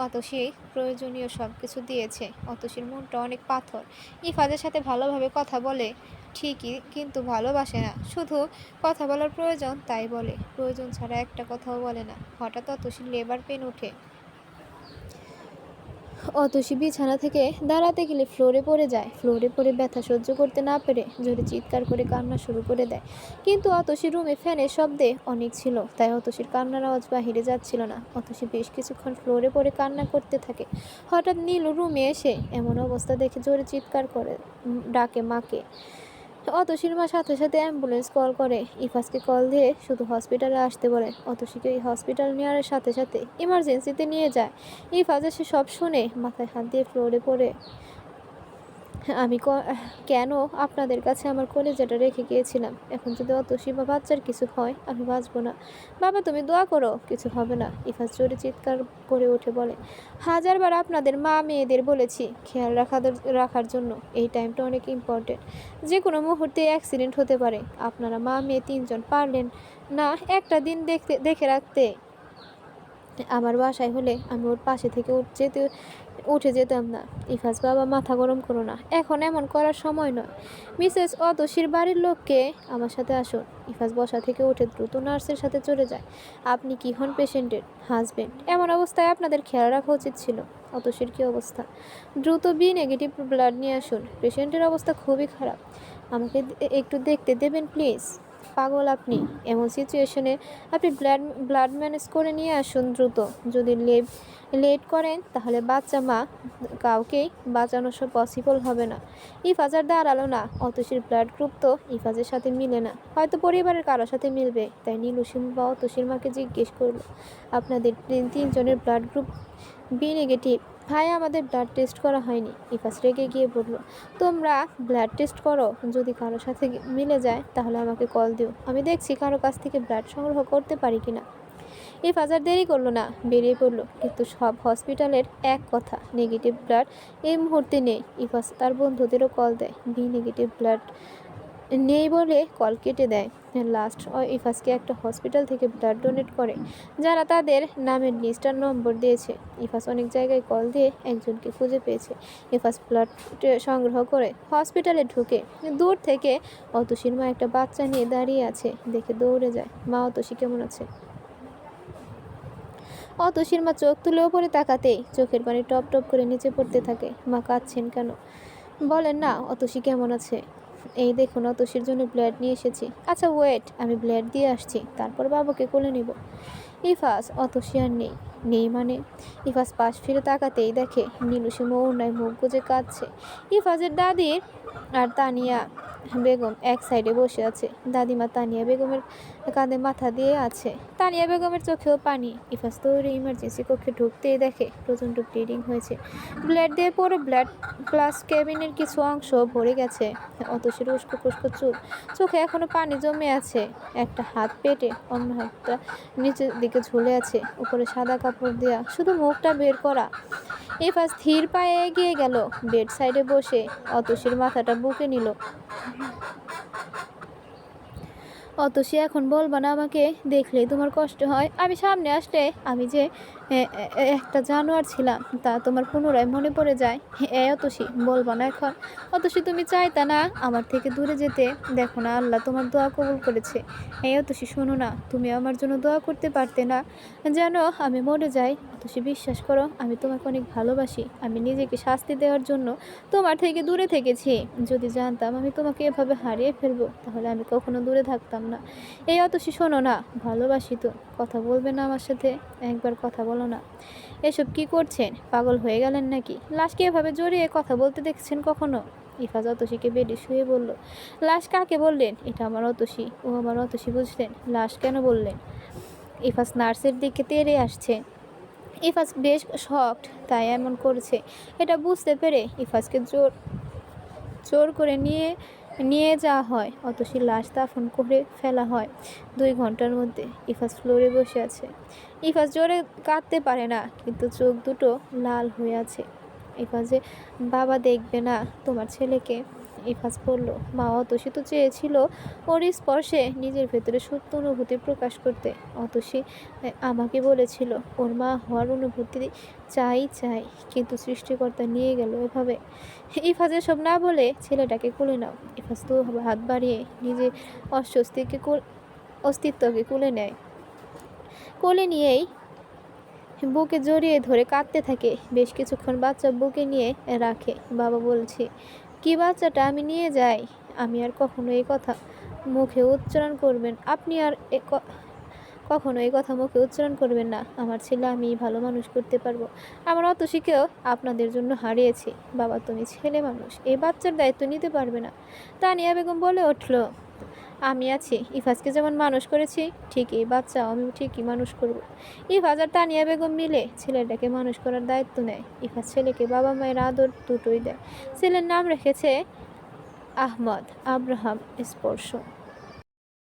অতসী প্রয়োজনীয় সব কিছু দিয়েছে। অতসীর মনটা অনেক পাথর। ইফাজের সাথে ভালোভাবে কথা বলে ঠিকই, কিন্তু ভালোবাসে না। শুধু কথা বলার প্রয়োজন তাই বলে, প্রয়োজন ছাড়া একটা কথাও বলে না। হঠাৎ অতসীর লেবার পেন ওঠে। অতসী বিছানা থেকে দাঁড়াতে গেলে ফ্লোরে পড়ে যায়। ফ্লোরে পড়ে ব্যথা সহ্য করতে না পেরে জোরে চিৎকার করে কান্না শুরু করে দেয়। কিন্তু অতসী রুমে ফ্যানের শব্দে অনেক ছিল, তাই অতসীর কান্নার আওয়াজ বাহিরে যাচ্ছিল না। অতসী বেশ কিছুক্ষণ ফ্লোরে পড়ে কান্না করতে থাকে। হঠাৎ নীলু রুমে এসে এমন অবস্থা দেখে জোরে চিৎকার করে ডাকে মাকে। অতসীর মা সাথে সাথে অ্যাম্বুলেন্স কল করে। ইফাজকে কল দিয়ে শুধু হসপিটালে আসতে বলে। অতসীকে হসপিটাল নেওয়ার সাথে সাথে ইমার্জেন্সিতে নিয়ে যায়। ইফাজ এসে সব শুনে মাথায় হাত দিয়ে ফ্লোরে পড়ে আমি কেন আপনাদের কাছে আমার কলেজাটা রেখে গিয়েছিলাম। এখন যদি অতসী বা বাচ্চার কিছু হয় আমি বাঁচবো না। বাবা তুমি দোয়া করো, কিছু হবে না। ইফাজ জোরে চিৎকার করে উঠে বলে, হাজারবার আপনাদের মা মেয়েদের বলেছি খেয়াল রাখার জন্য। এই টাইমটা অনেক ইম্পর্টেন্ট, যে কোনো মুহূর্তে অ্যাক্সিডেন্ট হতে পারে। আপনারা মা মেয়ে তিনজন পারলেন না একটা দিন দেখে রাখতে। আমার বাসায় হলে আমি ওর পাশে থেকে উঠে যেতাম না। ইফাজ বাবা মাথা গরম করো না, এখন এমন করার সময় নয়। মিসেস অতসীর বাড়ির লোককে আমার সাথে আসুন। ইফাজ বসা থেকে উঠে দ্রুত নার্সের সাথে চলে যায়। আপনি কি হন পেশেন্টের হাজবেন্ড, এমন অবস্থায় আপনাদের খেয়াল রাখা উচিত ছিল। অতসীর কী অবস্থা? দ্রুত বি নেগেটিভ ব্লাড নিয়ে আসুন, পেশেন্টের অবস্থা খুবই খারাপ। আমাকে একটু দেখতে দেবেন প্লিজ। পাগল আপনি? এমন সিচুয়েশনে আপনি ব্লাড ম্যানেজ করে নিয়ে আসুন দ্রুত। যদি লেট করেন তাহলে বাচ্চা মা কাউকেই বাঁচানো পসিবল হবে না। ইফাজ আর দাঁড়ালো না। অতসীর ব্লাড গ্রুপ তো ইফাজের সাথে মিলে না, হয়তো পরিবারের কারোর সাথে মিলবে। তাই নীলুসিম বা অতসীর মাকে জিজ্ঞেস করলো, আপনাদের তিনজনের ব্লাড গ্রুপ বি নেগেটিভ। ভাই আমাদের ব্লাড টেস্ট করা হয়নি। ইফাজ রেগে গিয়ে বলল, তোমরা ব্লাড টেস্ট করো, যদি কারোর সাথে মিলে যায় তাহলে আমাকে কল দিও, আমি দেখছি কারো কাছ থেকে ব্লাড সংগ্রহ করতে পারি কিনা। ইফাজ আর দেরি করলো না, বেরিয়ে পড়লো। কিন্তু সব হসপিটালের এক কথা, নেগেটিভ ব্লাড এই মুহূর্তে নেই। ইফাজ তার বন্ধুদেরও কল দেয়, বি নেগেটিভ ব্লাড নেই বলে কল কেটে দেয়। লাস্ট ইফাজকে একটা হসপিটাল থেকে ব্লাড ডোনেট করে, যারা তাদের নামের লিস্ট আর নম্বর দিয়েছে। ইফাজ অনেক জায়গায় কল দিয়ে একজনকে খুঁজে পেয়েছে। ইফাজ ব্লাড সংগ্রহ করে হসপিটালে ঢুকে দূর থেকে অতসীর মা একটা বাচ্চা নিয়ে দাঁড়িয়ে আছে দেখে দৌড়ে যায়। মা অতসী কেমন আছে? অতসীর মা চোখ তুলে ওপরে তাকাতেই চোখের পানি টপ টপ করে নিচে পড়তে থাকে। মা কাঁদছেন কেন? বলেন না অতসী কেমন আছে। এই দেখুন অতসীর জন্য ব্লাড নিয়ে এসেছি। আচ্ছা ওয়েট, আমি ব্লাড দিয়ে আসছি, তারপর বাবাকে কোলে নেব। ইফাজ অতসী আর নেই মানে? ইফাজ পাশ ফিরে তাকাতেই দেখে নীলুসি ওড়নায় মুখ গুজে কাঁদছে। ইফাজের দাদি আর তানিয়া বেগম এক সাইডে বসে আছে। দাদিমা তানিয়া বেগমের কাঁধে মাথা দিয়ে আছে। তানিয়া বেগমের চোখেও পানি। ইফাজ তৈরি ইমার্জেন্সি কক্ষে ঢুকতেই দেখে প্রচণ্ড ব্লিডিং হয়েছে। ব্লাড দিয়ে পরে ব্লাড প্লাস কেবিনের কিছু অংশ ভরে গেছে। অতসীর উস্কো খুস্কো চুল, চোখে এখনো পানি জমে আছে। একটা হাত পেটে, অন্য হাতটা নিচের দিকে ঝুলে আছে, উপরে সাদা কাপড় দেয়া, শুধু মুখটা বের করা। ইফাজ ধীর পায়ে এগিয়ে গেল, বেড সাইডে বসে অতসীর মাথাটা বুকে নিল। অতসী এখন বলবা না আমাকে দেখলেই তোমার কষ্ট হয়? আমি সামনে আসলে আমি যে একটা জানোয়ার ছিলাম তা তোমার পুনরায় মনে পড়ে যায়। অতসী বলবা না এখন? অতসী তুমি চাইতা না আমার থেকে দূরে যেতে? দেখো না আল্লাহ তোমার দোয়া কবুল করেছে। অতসী শোনো না, তুমি আমার জন্য দোয়া করতে পারতে না যেন আমি মরে যাই? অতসী বিশ্বাস করো, আমি তোমাকে অনেক ভালোবাসি। আমি নিজেকে শাস্তি দেওয়ার জন্য তোমার থেকে দূরে থেকেছি। যদি জানতাম আমি তোমাকে এভাবে হারিয়ে ফেলবো তাহলে আমি কখনো দূরে থাকতাম না। অতসী শোনো না, ভালোবাসি তো। কথা বলবে না আমার সাথে? একবার কথা বলো না। এসব কি করছেন? পাগল হয়ে গেলেন নাকি? লাশকে এভাবে জড়িয়ে কথা বলতে দেখছেন কখনো? ইফাজ অতসীকে বেডে শুয়ে বলল, লাশ কাকে বললেন? এটা আমার অতসী। ও আমার অতসী বুঝলেন? লাশ কেন বললেন? ইফাজ নার্সের দিকে তেড়ে আসছে। ইফাজ বেশ শকড, তাই এমন করছে এটা বুঝতে পেরে ইফাজকে জোর করে নিয়ে যাওয়া হয়। অতসীর লাশ দাফন করে ফেলা হয় 2 ঘন্টার মধ্যে। ইফাজ ফ্লোরে বসে আছে। ইফাজ জোরে কাঁদতে পারে না, কিন্তু চোখ দুটো লাল হয়ে আছে। ইফাজে বাবা দেখবে না তোমার ছেলেকে? ইফাজ বলল, মা অতসী তো চেয়েছিল ওর স্পর্শে নিজের ভেতরে সত্য অনুভূতি প্রকাশ করতে। অতসী আমাকে বলেছিল ওর মা হওয়ার অনুভূতি চাই, কিন্তু সৃষ্টিকর্তা নিয়ে গেল এভাবে। ইফাজ এসব না বলে ছেলেটাকে কোলে নাও। ইফাজ তো হাত বাড়িয়ে নিজের অস্তিত্বকে কোলে নেয়। কোলে নিয়েই বুকে জড়িয়ে ধরে কাঁদতে থাকে। বেশ কিছুক্ষণ বাচ্চা বুকে নিয়ে রাখে। বাবা বলছে, কি বাচ্চাটা আমি নিয়ে যাই? আমি আর কখনো এই কথা মুখে উচ্চারণ করবেন আপনি আর কখনো এই কথা মুখে উচ্চারণ করবেন না। আমার ছেলে আমিই ভালো মানুষ করতে পারবো। আমার অতসীকেও আপনাদের জন্য হারিয়েছি। বাবা, তুমি ছেলে মানুষ, এই বাচ্চার দায়িত্ব নিতে পারবে না। তানিয়া বেগম বলে উঠল, আমি আছি। ইফাজকে যেমন মানুষ করেছি, ঠিক এই বাচ্চা আমি ঠিকই মানুষ করব। ইফাজ আর তানিয়া বেগম মিলে ছেলেটাকে মানুষ করার দায়িত্ব নেয়। ইফাজ ছেলেকে বাবা মায়ের আদর দুটোই দেয়। ছেলের নাম রেখেছে আহমদ আব্রাহাম স্পর্শ।